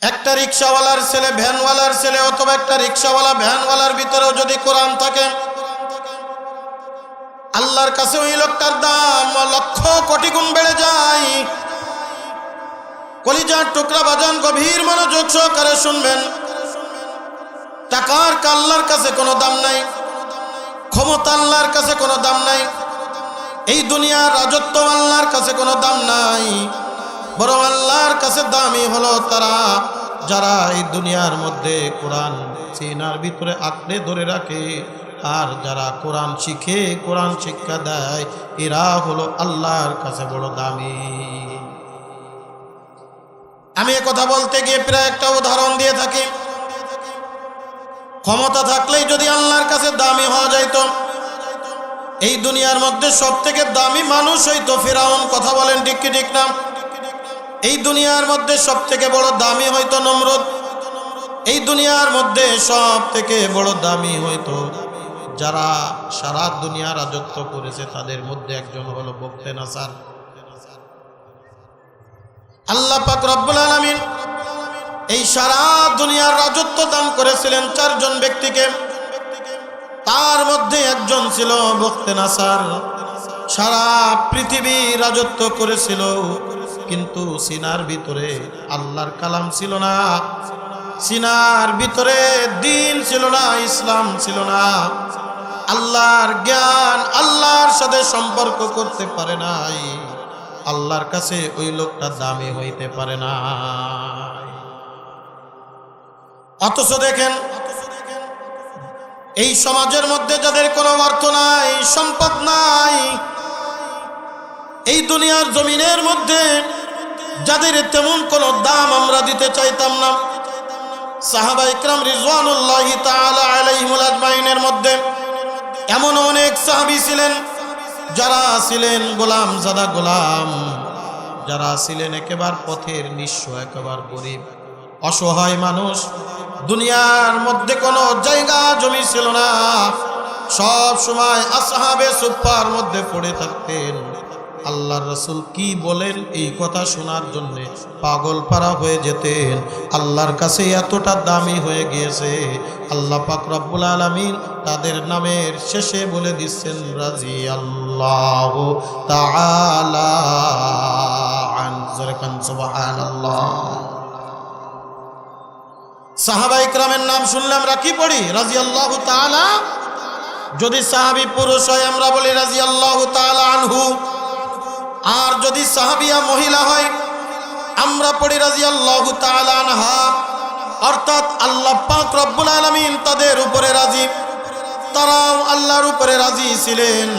একটা রিকশাওয়ালার ছেলে ভ্যানওয়ালার ছেলে অথবা একটা রিকশাওয়ালা ভ্যানওয়ালার ভিতরেও যদি কোরআন থাকে, আল্লাহর কাছে ওই লোকটার দাম লক্ষ কোটি গুণ বেড়ে যায়। কলিজার টুকরা বাজান, গভীর মনোযোগ সহকারে শুনবেন। টাকার আল্লাহর কাছে কোনো দাম নাই, ক্ষমতা আল্লাহর কাছে কোনো দাম নাই, এই দুনিয়ার রাজত্ব আল্লাহর কাছে কোনো দাম নাই। বরং আল্লাহর কাছে দামি হলো তারা যারা এই দুনিয়ার মধ্যে কোরআন সিনার ভিতরে আঁকড়ে ধরে রাখে, আর যারা কোরআন শিখে, কোরআন শিক্ষা দেয়, এরা হলো আল্লাহর কাছে বড় দামি। আমি এ কথা বলতে গিয়ে প্রায় একটা উদাহরণ দিয়ে থাকি। ক্ষমতা থাকলেই যদি আল্লাহর কাছে দামি হওয়া যাইত, এই দুনিয়ার মধ্যে সব থেকে দামি মানুষ হইতো ফিরাউন। কথা বলেন ঠিক কি ঠিক না? এই দুনিয়ার মধ্যে সব থেকে বড় দামি হইতো নমরুদ। এই দুনিয়ার মধ্যে সব থেকে বড় দামি হইতো যারা সারা দুনিয়া রাজত্ব করেছে, তাদের মধ্যে একজন হলো বখতে নাসার। আল্লাহ পাক রব্বুল আলামিন এই সারা দুনিয়ার রাজত্ব দান করেছিলেন চারজন ব্যক্তিকে, তার মধ্যে একজন ছিল বখতে নাসার। সারা পৃথিবী রাজত্ব করেছিল, কিন্তু সিনার ভিতরে আল্লাহর কালাম ছিল না, সিনার ভিতরে দ্বীন ছিল না, ইসলাম ছিল না। আল্লাহর জ্ঞান, আল্লাহর সাথে সম্পর্ক করতে পারে নাই, আল্লাহর কাছে ওই লোকটা দামি হইতে পারে না। অথচ দেখেন, এই সমাজের মধ্যে যাদের কোনো অর্থ নাই, সম্পদ নাই, এই দুনিয়ার জমিনের মধ্যে যাদের তেমন কোনো দাম আমরা দিতে চাইতাম না, সাহাবা ইকরাম রিজওয়ানুল্লাহি তাআলা আলাইহিমুল আজমাইনের মধ্যে এমন অনেক সাহাবী ছিলেন যারা ছিলেন গোলাম জাদা গোলাম, যারা ছিলেন একেবারে পথের নিঃস্ব, একেবারে গরিব অসহায় মানুষ। দুনিয়ার মধ্যে কোনো জায়গা জমি ছিল না, সব সময় আসহাবে সুফফার মধ্যে পড়ে থাকতেন। আল্লাহর রাসূল কি বলেন এই কথা শোনার জন্য পাগল পারা হয়ে যেতেন। আল্লাহর কাছে এতটা দামি হয়ে গিয়েছে, আল্লাহ পাক রব্বুল আলামিন তাদের নামের শেষে বলে দিচ্ছেন রাদিয়াল্লাহু তাআলা আন। সুবহানাল্লাহ। সাহাবা ইকরামের নাম শুনলে আমরা কি পড়ি? রাদিয়াল্লাহু তাআলা। যদি সাহাবী পুরুষ হয় আমরা বলি রাদিয়াল্লাহু তাআলা আনহু, আর যদি সাহাবিয়া মহিলা হয় আমরা পড়ি রাদিয়াল্লাহু তাআলা আনহা। অর্থাৎ আল্লাহ পাক রব্বুল আলামিন তাদের উপরে রাজি, তারাও আল্লাহর উপরে রাজি ছিলেন।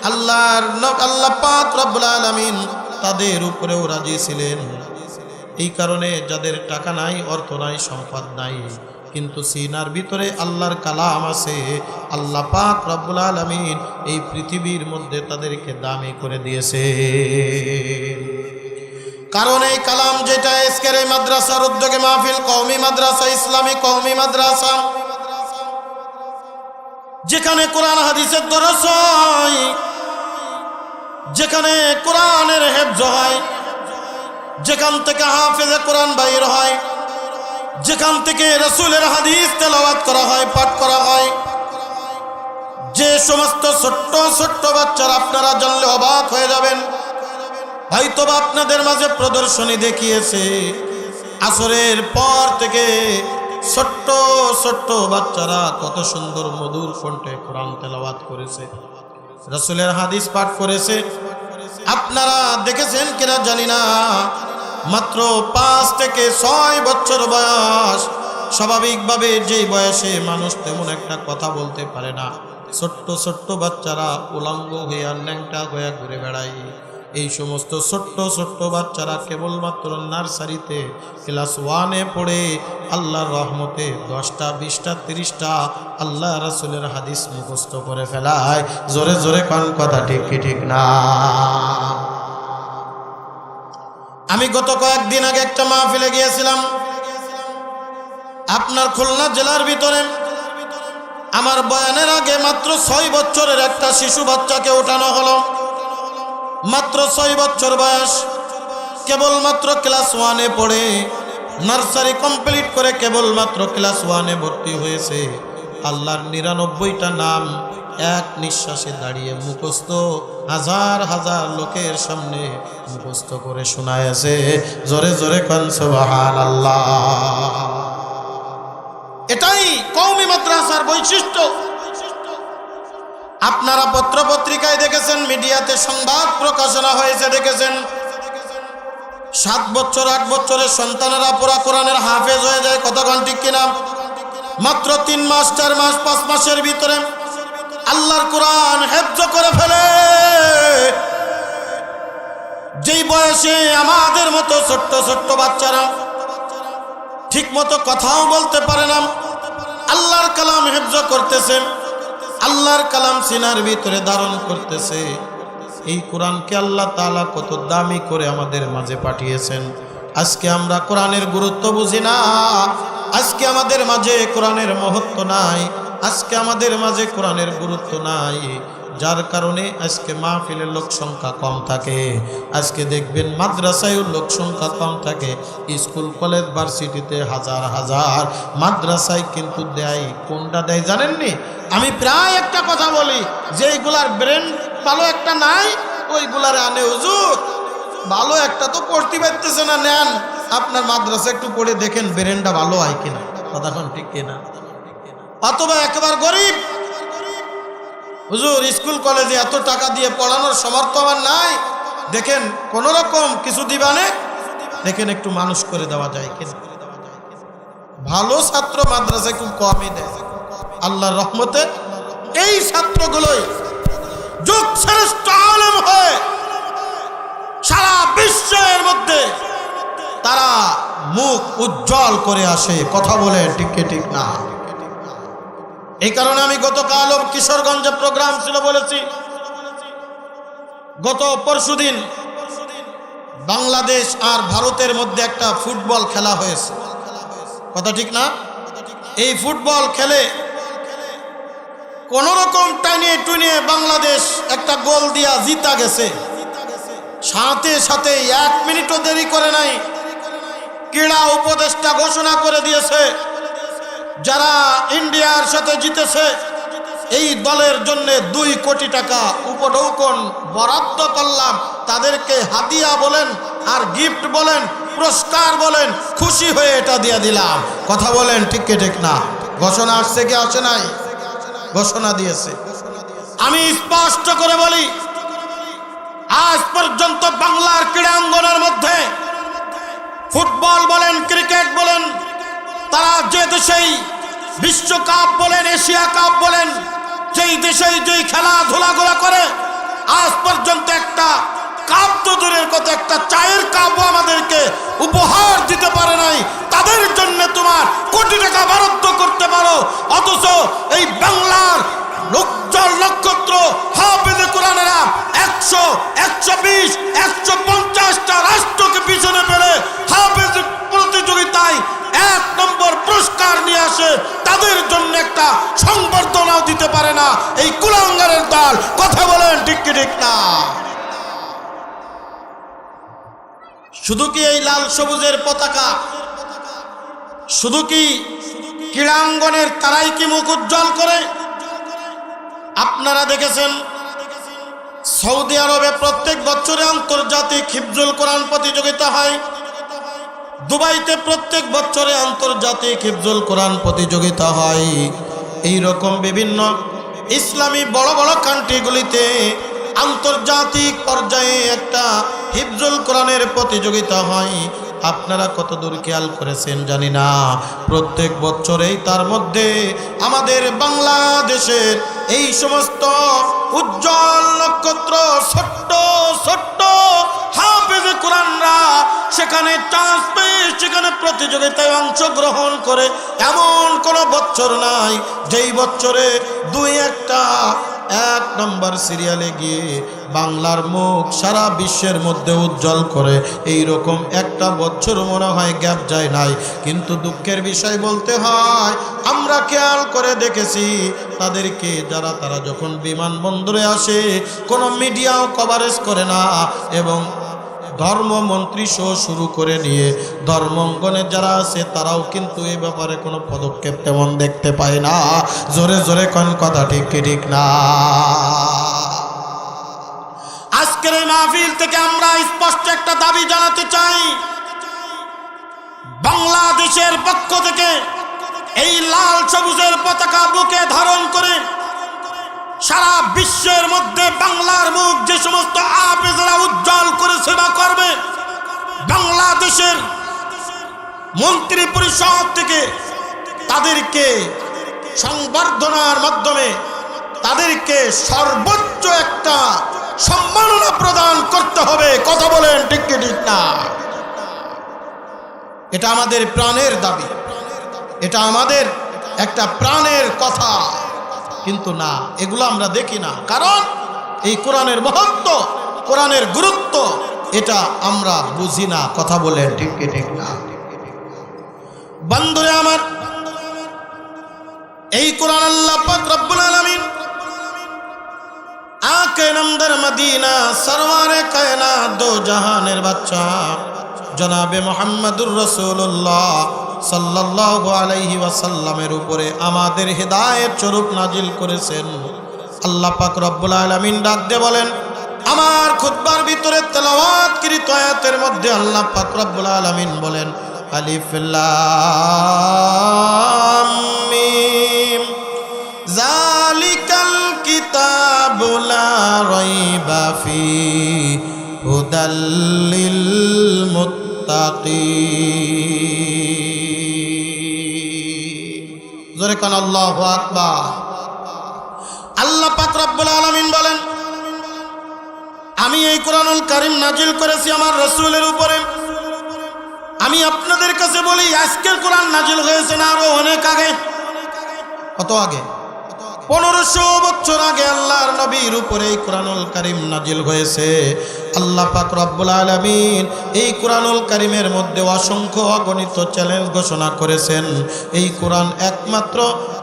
আল্লাহ পাক রব্বুল আলামিন তাদের উপরেও রাজি ছিলেন। এই কারণে যাদের টাকা নাই, অর্থ নাই, সম্পদ নাই, কিন্তু সিনার ভিতরে আল্লাহর কালাম আছে, আল্লাহ পাক রব্বুল আলামিন এই পৃথিবীর মধ্যে তাদেরকে দামি করে দিয়েছে। কারণ এই কালাম যেটা আজকের এই মাদ্রাসার উদ্যোগে মাহফিল কওমি মাদ্রাসা, ইসলামী কওমি মাদ্রাসা, যেখানে কোরআন হাদিসের দরস হয়, যেখানে কোরআনের হেফজ হয়, যেখান থেকে হাফেজে কোরআন বাইর হয়, যেখান থেকে রাসূলের হাদিস তেলাওয়াত করা হয়, পাঠ করা হয়, যে সমস্ত ছোট্ট ছোট্ট বাচ্চারা, আপনারা জানলে অবাক হয়ে যাবেন, হয়তোবা আপনাদের মাঝে প্রদর্শনী দেখিয়েছে, আসরের পর থেকে ছোট্ট ছোট্ট বাচ্চারা কত সুন্দর মধুর কণ্ঠে কোরআন তেলাওয়াত করেছে, রাসূলের হাদিস পাঠ করেছে। আপনারা দেখেছেন কিনা জানি না, মাত্র ৫ থেকে ৬ বছর বয়স। স্বাভাবিকভাবে যেই বয়সে মানুষ তেমন একটা কথা বলতে পারে না, ছোট্ট ছোট্ট বাচ্চারা উলঙ্গ হয়ে ন্যাংটা হয়ে ঘুরে বেড়ায়। এই সমস্ত ছোট্ট ছোট্ট বাচ্চারা কেবলমাত্র নার্সারিতে ক্লাস 1-এ পড়ে আল্লাহর রহমতে 10টা 20টা 30টা আল্লাহ রাসূলের হাদিস মুখস্থ করে ফেলায়। জোরে জোরে কোন কথা ঠিক কি ঠিক না? আমি গত কয়েকদিন আগে একটা মাহফিলে গিয়েছিলাম আপনার খুলনা জেলার ভিতরে। আমার বয়ানের আগে মাত্র 6 বছরের একটা শিশু বাচ্চাকে ওঠানো হলো, মাত্র 6 বছর বয়স, কেবলমাত্র ক্লাস 1-এ পড়ে। নার্সারি কমপ্লিট করে কেবলমাত্র ক্লাস 1-এ ভর্তি হয়েছে, আল্লাহর 99টা নাম এক নিঃশ্বাসে দাঁড়িয়ে মুখস্থ হাজার হাজার লোকের সামনে মুখস্থ করে শোনায়েছে। জোরে জোরে কোন সুবহানাল্লাহ। এটাই কওমি মাদ্রাসার বৈশিষ্ট্য। আপনারা পত্রপত্রিকায় দেখেছেন, মিডিয়াতে সংবাদ প্রকাশনা হয়েছে দেখেছেন, 7 বছর 8 বছরের সন্তানেরা পুরা কোরআনের হাফেজ হয়ে যায়। কতক্ষণ ঠিক কিনা? মাত্র 3 মাস 4 মাস 5 মাসের ভিতরে আল্লাহর কোরআন হেফজ করে ফেলে। যেই বয়সে আমাদের মতো ছোট্ট ছোট্ট বাচ্চারা ঠিক মতো কথাও বলতে পারে না, আল্লাহর কালাম হেফজ করতেছে, আল্লাহর কালাম সিনার ভিতরে ধারণ করতেছে। এই কোরআনকে আল্লাহ তাআলা কত দামি করে আমাদের মাঝে পাঠিয়েছেন। আজকে আমরা কোরআনের গুরুত্ব বুঝি না, আজকে আমাদের মাঝে কোরআনের মহত্ব নাই, আজকে আমাদের মাঝে কোরআনের গুরুত্ব নাই, যার কারণে আজকে মাহফিলের লোক সংখ্যা কম থাকে। আজকে দেখবেন মাদ্রাসায়ও লোক সংখ্যা কম থাকে, স্কুল কলেজ ভার্সিটিতে হাজার হাজার, মাদ্রাসায় কিন্তু দেয় কোনটা দেয় জানেননি? আমি প্রায় একটা কথা বলি, যেইগুলার ব্রেন ভালো একটা নাই ওইগুলার আনে হুজুর, ভালো একটা তো পড়তে পারতেছে না, নেন আপনার মাদ্রাসা একটু পড়ে দেখেন ব্রেনটা ভালো হয় কিনা। কতক্ষণ ঠিক কিনা? অথবা একেবারে গরিব, হুজুর স্কুল কলেজে এত টাকা দিয়ে পড়ানোর সামর্থ্য আমার নাই, দেখেন কোন রকম কিছু দিবানে, দেখেন একটু মানুষ করে দেওয়া যায় কিনা। ভালো ছাত্র মাদ্রাসায় খুব কমই দেয়। আল্লাহর রহমতে এই ছাত্রগুলোই যুগ শ্রেষ্ঠ আলেম হয়ে সারা বিশ্বের মধ্যে তারা মুখ উজ্জ্বল করে আসে। কথা বলে ঠিক ঠিক না? এই কারণে আমি গতকাল কিশোরগঞ্জে প্রোগ্রাম ছিল বলেছি, গত পরশুদিন বাংলাদেশ আর ভারতের মধ্যে একটা ফুটবল খেলা হয়েছে। কথা ঠিক না? এই ফুটবল খেলে কোন রকম টাইনে টুনিয়ে বাংলাদেশ একটা গোল দিয়া জিতা গেছে। সাথে সাথে 1 মিনিটও দেরি করে নাই, ক্রীড়া উপদেষ্টা ঘোষণা করে দিয়েছে, যারা ইন্ডিয়ার সাথে জিতেছে এই দলের জন্য 2 কোটি টাকা উপঢৌকন বরাদ্দ করলাম, তাদেরকে হাদিয়া বলেন আর গিফট বলেন পুরস্কার বলেন, খুশি হয়ে এটা দিয়ে দিলাম। কথা বলেন ঠিক ঠিক না? ঘোষণা আসছে কি আসে নাই? ঘোষণা দিয়েছে। আমি স্পষ্ট করে বলি, আজ পর্যন্ত বাংলার ক্রীড়াঙ্গনের মধ্যে ফুটবল বলেন ক্রিকেট বলেন, তারা যে দেশেই বিশ্বকাপ বলেন এশিয়া কাপ বলেন, যেই দেশেই যেই খেলাধুলাগুলো করে, আজ পর্যন্ত একটা কাপ তো দূরের কথা, একটা চায়ের কাপও আমাদেরকে উপহার দিতে পারে নাই। তাদের জন্য তোমার কোটি টাকা বরাদ্দ করতে পারো, অথচ এই বাংলার উজ্জ্বল নক্ষত্র হাফেজে কোরআনেরা 100, 120, 150টা রাষ্ট্রকে পিছনে ফেলে হাফেজ প্রতিযোগিতায় 1 নম্বর পুরস্কার নিয়ে আসে, তাদের জন্য একটা সংবর্ধনাও দিতে পারে না এই কুলাঙ্গারের দল। কথা বলেন ঠিক কি ঠিক না? শুধু কি এই লাল সবুজের পতাকা, শুধু কি ক্রীড়াঙ্গনের তারাই কি মুখ উজ্জ্বল করে? আপনারা দেখেছেন সৌদি আরবে প্রত্যেক বছরে আন্তর্জাতিক হিফজুল কোরআন প্রতিযোগিতা হয়, দুবাইতে প্রত্যেক বছরে আন্তর্জাতিক হিফজুল কোরআন প্রতিযোগিতা হয়। এই রকম বিভিন্ন ইসলামী বড় বড় কান্ট্রিগুলিতে আন্তর্জাতিক পর্যায়ে একটা হিফজুল কোরআনের প্রতিযোগিতা হয়। আপনারা কত দূর খেয়াল করেছেন জানি না, প্রত্যেক বছরেই তার মধ্যে আমাদের বাংলাদেশের এই সমস্ত উজ্জ্বল নক্ষত্র ছোট্ট ছোট্ট হাফেজে কোরআনরা সেখানে চান্স পেয়ে সেখানে প্রতিযোগিতায় অংশগ্রহণ করে এমন কোনো বছর নাই যেই বছরে 2-1টা 1 নম্বর সিরিয়ালে গিয়ে বাংলার মুখ সারা বিশ্বের মধ্যে উজ্জ্বল করে। এই রকম একটা বছর মনে হয় গ্যাপ যায় নাই। কিন্তু দুঃখের বিষয় বলতে হয়, আমরা খেয়াল করে দেখেছি তাদেরকে তারা যখন বিমানবন্দরে আসে কোনো মিডিয়াও কভারেজ করে না, এবং ধর্মমন্ত্রী সহ শুরু করে নিয়ে ধর্মাঙ্গনে যারা আছে তারাও কিন্তু এই ব্যাপারে কোনো পদক্ষেপ তেমন দেখতে পায় না। জোরে জোরে কোন কথা ঠিক কি ঠিক না? আজকের এই মাহফিল থেকে আমরা স্পষ্ট একটা দাবি জানাতে চাই, বাংলাদেশের পক্ষ থেকে এই লাল সবুজের পতাকা বুকে ধারণ করে সারা বিশ্বের মধ্যে বাংলার মুখ যে সমস্ত আফেজরা উজ্জ্বল করে সেবা করবে, বাংলাদেশের মন্ত্রী পরিষদ থেকে তাদেরকে সংবর্ধনার মাধ্যমে তাদেরকে সর্বোচ্চ একটা সম্মাননা প্রদান করতে হবে। কথা বলেন ঠিক কি ঠিক না? এটা আমাদের প্রাণের দাবি, এটা আমাদের একটা প্রাণের কথা, কিন্তু না, এগুলো আমরা দেখি না। কারণ এই কোরআনের মহত্ব, কোরআনের গুরুত্ব এটা আমরা বুঝি না। কথা বলেন ঠিক কি ঠিক না? বন্ধুরে আমার, এই কোরআন আল্লাহ পাক রব্বুল আলামিন আকে নামদার মদিনা সরওয়ারে কায়নাত দো জাহানের বাদশা জনাবে মুহাম্মদুর রাসূলুল্লাহ সাল্লাল্লাহু আলাইহি ওয়াসাল্লামের উপরে আমাদের হেদায়েত স্বরূপ নাজিল করেছেন। আল্লাহ পাক রব্বুল আলামিন ডাক দিয়ে বলেন, আমার খুতবার ভিতরে তেলাওয়াতকৃত আয়াতের মধ্যে আল্লাহ পাক রব্বুল আলামিন বলেন, আলিফ লাম মিম যালিকাল কিতাবু লা রাইবা ফীহি হুদাল লিল মুত্তাকিন। জোরে কান আল্লাহু আকবার। আল্লাহ পাক রব্বুল আলামিন বলেন, আমি এই কোরআনুল কারীম নাজিল করেছি আমার রাসূলের উপরে। আমি আপনাদের কাছে বলি, আজকের কোরআন নাজিল হয়েছে না আরো অনেক আগে। কত আগে? 1500 বছর আগে আল্লাহর নবীর উপরে এই কোরআনুল কারীম নাজিল হয়েছে। আল্লাহ পাক রব্বুল আলামিন এই কোরআনুল কারীমের মধ্যে অসংখ্য অগণিত চ্যালেঞ্জ ঘোষণা করেছেন। এই কোরআন একমাত্র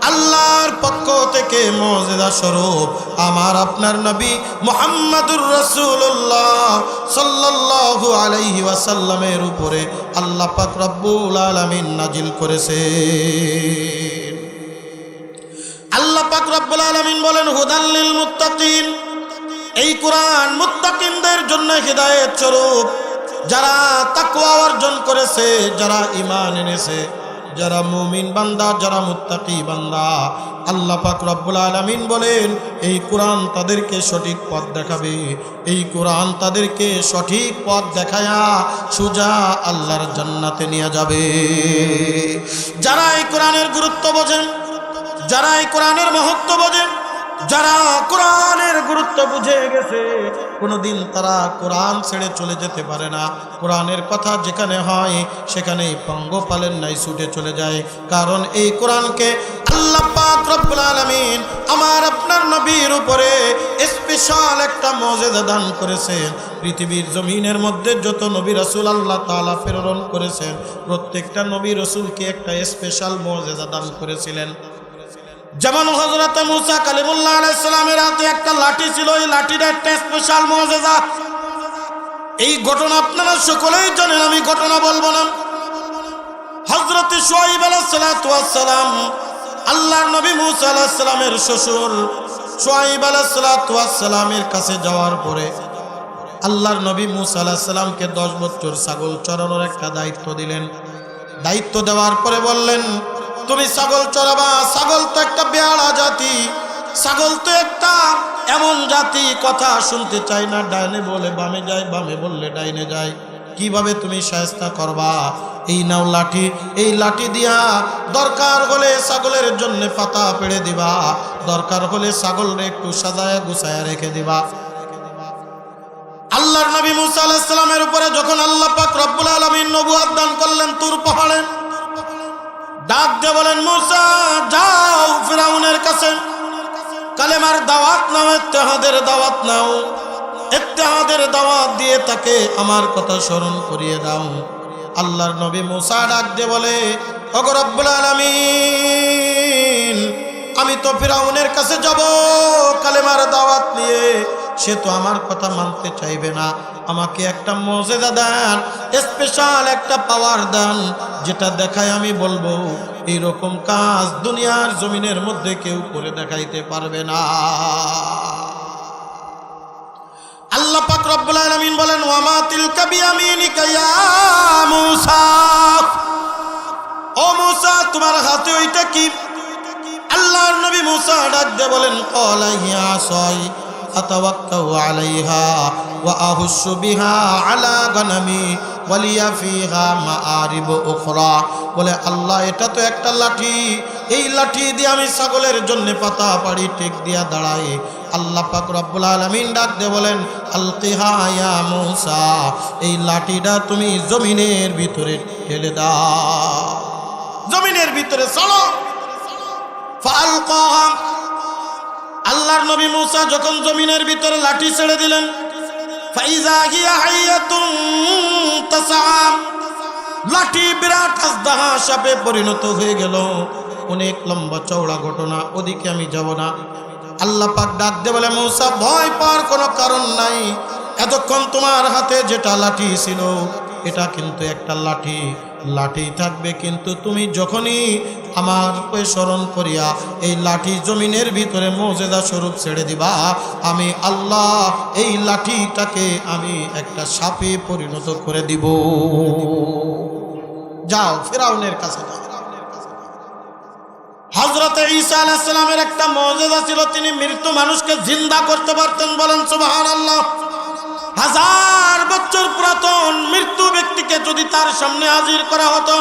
আল্লাহর পক্ষ থেকে মুজিজা স্বরূপ আমার আপনার নবী মুহাম্মদুর রাসূলুল্লাহ সাল্লাল্লাহু আলাইহি ওয়াসাল্লামের উপরে আল্লাহ পাক রব্বুল আলামিন নাজিল করেছেন। আল্লাহ পাক রব্বুল আলামিন বলেন, হুদাল লিল মুত্তাকিন। এই কোরআন মুত্তাকিনদের জন্য হিদায়াত স্বরূপ, যারা তাকওয়া অর্জন করেছে, যারা ঈমান এনেছে, যারা মুমিন বান্দা, যারা মুত্তাকি বান্দা। আল্লাহ পাক রব্বুল আলামিন বলেন, এই কোরআন তাদেরকে সঠিক পথ দেখাবে। এই কোরআন তাদেরকে সঠিক পথ দেখায়া সোজা আল্লাহর জান্নাতে নিয়ে যাবে। যারা এই কোরআনের গুরুত্ব বোঝেন, যারা এই কোরআনের মহত্ব বোঝেন, যারা কোরআনের গুরুত্ব বুঝে গেছে, কোনোদিন তারা কোরআন ছেড়ে চলে যেতে পারে না। কোরআনের কথা যেখানে হয় সেখানেই পঙ্গপালের নাই ছুটে চলে যায়। কারণ এই কোরআনকে আল্লাহ পাক রব্বুল আলামিন আমার আপনার নবীর উপরে স্পেশাল একটা মুজিজা দান করেছেন। পৃথিবীর জমিনের মধ্যে যত নবী রাসূল আল্লাহ তাআলা প্রেরণ করেছেন, প্রত্যেকটা নবী রাসূলকে একটা স্পেশাল মুজিজা দান করেছিলেন। যেমন হযরত মুসা কালিমুল্লাহ আলাইহিস সালামের হাতে একটা লাঠি ছিল, এই লাঠিটা একটা স্পেশাল মুজিজা। এই ঘটনা আপনারা সকলেই জানেন, আমি ঘটনা বলবো না। হযরত শুআয়ব আলাইহিস সালাতু ওয়াস সালাম আল্লাহর নবী মুসা আলাইহিস সালামের শ্বশুর শুআয়ব আলাইহিস সালাতু ওয়াস সালামের কাছে যাওয়ার পরে আল্লাহর নবী মুসা আলাইহিস সালামকে 10 বছর ছাগল চরানোর একটা দায়িত্ব দিলেন। দায়িত্ব দেওয়ার পরে বললেন, তুমি ছাগল চড়াবা। ছাগল তো একটা বেয়াড়া জাতি, ছাগল তো একটা এমন জাতি কথা শুনতে চায় না, ডাইনে বলে বামে যায়, বামে বললে ডাইনে যায়। কিভাবে তুমি শায়েস্তা করবা? এই নাও লাঠি, এই লাঠি দিয়া দরকার হলে ছাগলের জন্য পাতা পেড়ে দিবা, দরকার হলে ছাগলরে একটু সাজায়া গুছায়া রেখে দিবা। আল্লাহর নবী মুসা আলাইহিস সালামের উপরে যখন আল্লাহ পাক রব্বুল আলামিন নবুয়ত দান করলেন তুর পাহাড়ে, ডাক দিয়ে বলেন, মুসা যাও ফিরাউনের কাছে কালেমার দাওয়াত নাও, ইত্তেহাদের দাওয়াত নাও। ইত্তেহাদের দাওয়াত দিয়ে তাকে আমার কথা স্মরণ করিয়ে দাও। আল্লাহর নবী মুসা ডাক দিয়ে বলে, ওগো রব্বুল আলামিন, আমি তো ফিরাউনের কাছে যাব কালেমার দাওয়াত নিয়ে, সে তো আমার কথা মানতে চাইবে না। আমাকে একটা মুজিজা দেন, স্পেশাল একটা পাওয়ার দেন, যেটা দেখায় আমি বলবো এইরকম কাজ দুনিয়ার জমিনের মধ্যে কেউ করে দেখাইতে পারবে না। আল্লাহ পাক রব্বুল আলামিন বলেন, ওয়া মা তিলকা বিয়ামিনিকা ইয়া মূসা, ও মূসা তোমার হাতে ওইটা কি? আল্লাহর নবী মূসা ডাক দিয়ে বলেন, ক্বালা হিয়া আসাই আতাওয়াক্কাউ আলাইহা ওয়া আহুশু বিহা আলা গানামি ওয়ালিয়া ফিহা মাআরিব উখরা। বলে আল্লাহ এটা তো একটা লাঠি, এই লাঠি দিয়ে আমি ছাগলের জন্য পাতা পাড়ি টেক দিয়া দাঁড়াই। আল্লাহ পাক রব্বুল আলামিন ডাক দিয়ে বলেন, আলকিহা ইয়া মূসা, এই লাঠিটা তুমি জমিনের ভিতরে ঠেলে দাও, জমিনের ভিতরে ছাড়ো। ফালকাহা, আল্লাহর নবী মূসা যখন জমিনের ভিতরে লাঠি ছেড়ে দিলেন, ফাইজা হিয়া হাইয়াতুন তাসআ, লাঠি বিরাট আজদাহা সাপে পরিণত হয়ে গেল। অনেক লম্বা চওড়া ঘটনা, ওদিকে আমি যাব না। আল্লাহ পাক ডাক দিয়ে বলে, মূসা ভয় পাওয়ার কোনো কারণ নাই, এতক্ষণ তোমার হাতে যেটা লাঠি ছিল এটা কিন্তু একটা লাঠি, লাঠি থাকবে, কিন্তু তুমি যখনই আমার স্মরণ করিয়া এই লাঠি জমিনের ভিতরে মুজিজা স্বরূপ ছেড়ে দিবা, আমি আল্লাহ এই লাঠিটাকে আমি একটা সাপে পরিণত করে দিব। যাও ফিরাউনের কাছে যাও। হযরত ঈসা আলাইহিস সালামের একটা মুজিজা ছিল, তিনি মৃত্যু মানুষকে জিন্দা করতে পারতেন। বলেন সুবহানাল্লাহ। 1000 বছর পুরাতন মৃত্যু ব্যক্তিকে যদি তার সামনে হাজির করা হতো,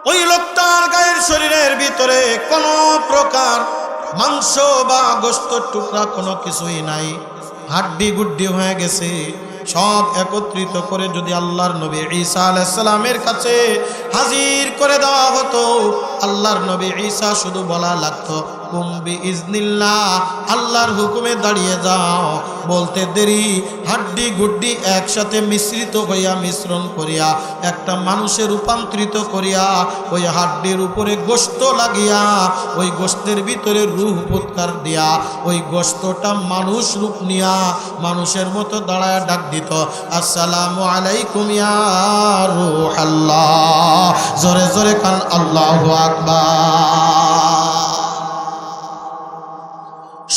ওই লোকটার গায়ের শরীরের ভিতরে কোনো প্রকার মাংস বা গোশতের টুকরা কোনো কিছুই নাই, হাড্ডি গুড্ডি হয়ে গেছে, সব একত্রিত করে যদি আল্লাহর নবী ঈসা আলাইহিস সালামের কাছে হাজির করে দেওয়া হতো, আল্লাহর নবী ঈসা শুধু বলা লাগতো, কুম বিইজনিল্লাহ, আল্লাহর হুকুমে দাঁড়িয়ে যাও। বলতে দেরি, হাড্ডি গুড্ডি একসাথে মিশ্রিত হইয়া মিশ্রণ করিয়া একটা মানুষে রূপান্তরিত করিয়া ওই হাড্ডির উপরে গোশত লাগিয়া ওই গোশতের ভিতরে রূহ ফুৎকার দিয়া ওই গোশতটা মানুষ রূপ নিয়া মানুষের মতো দাঁড়ায় ডাক দিত, আসসালামু আলাইকুম ইয়া রূহাল্লাহ। জোরে জোরে কান আল্লাহু আকবার।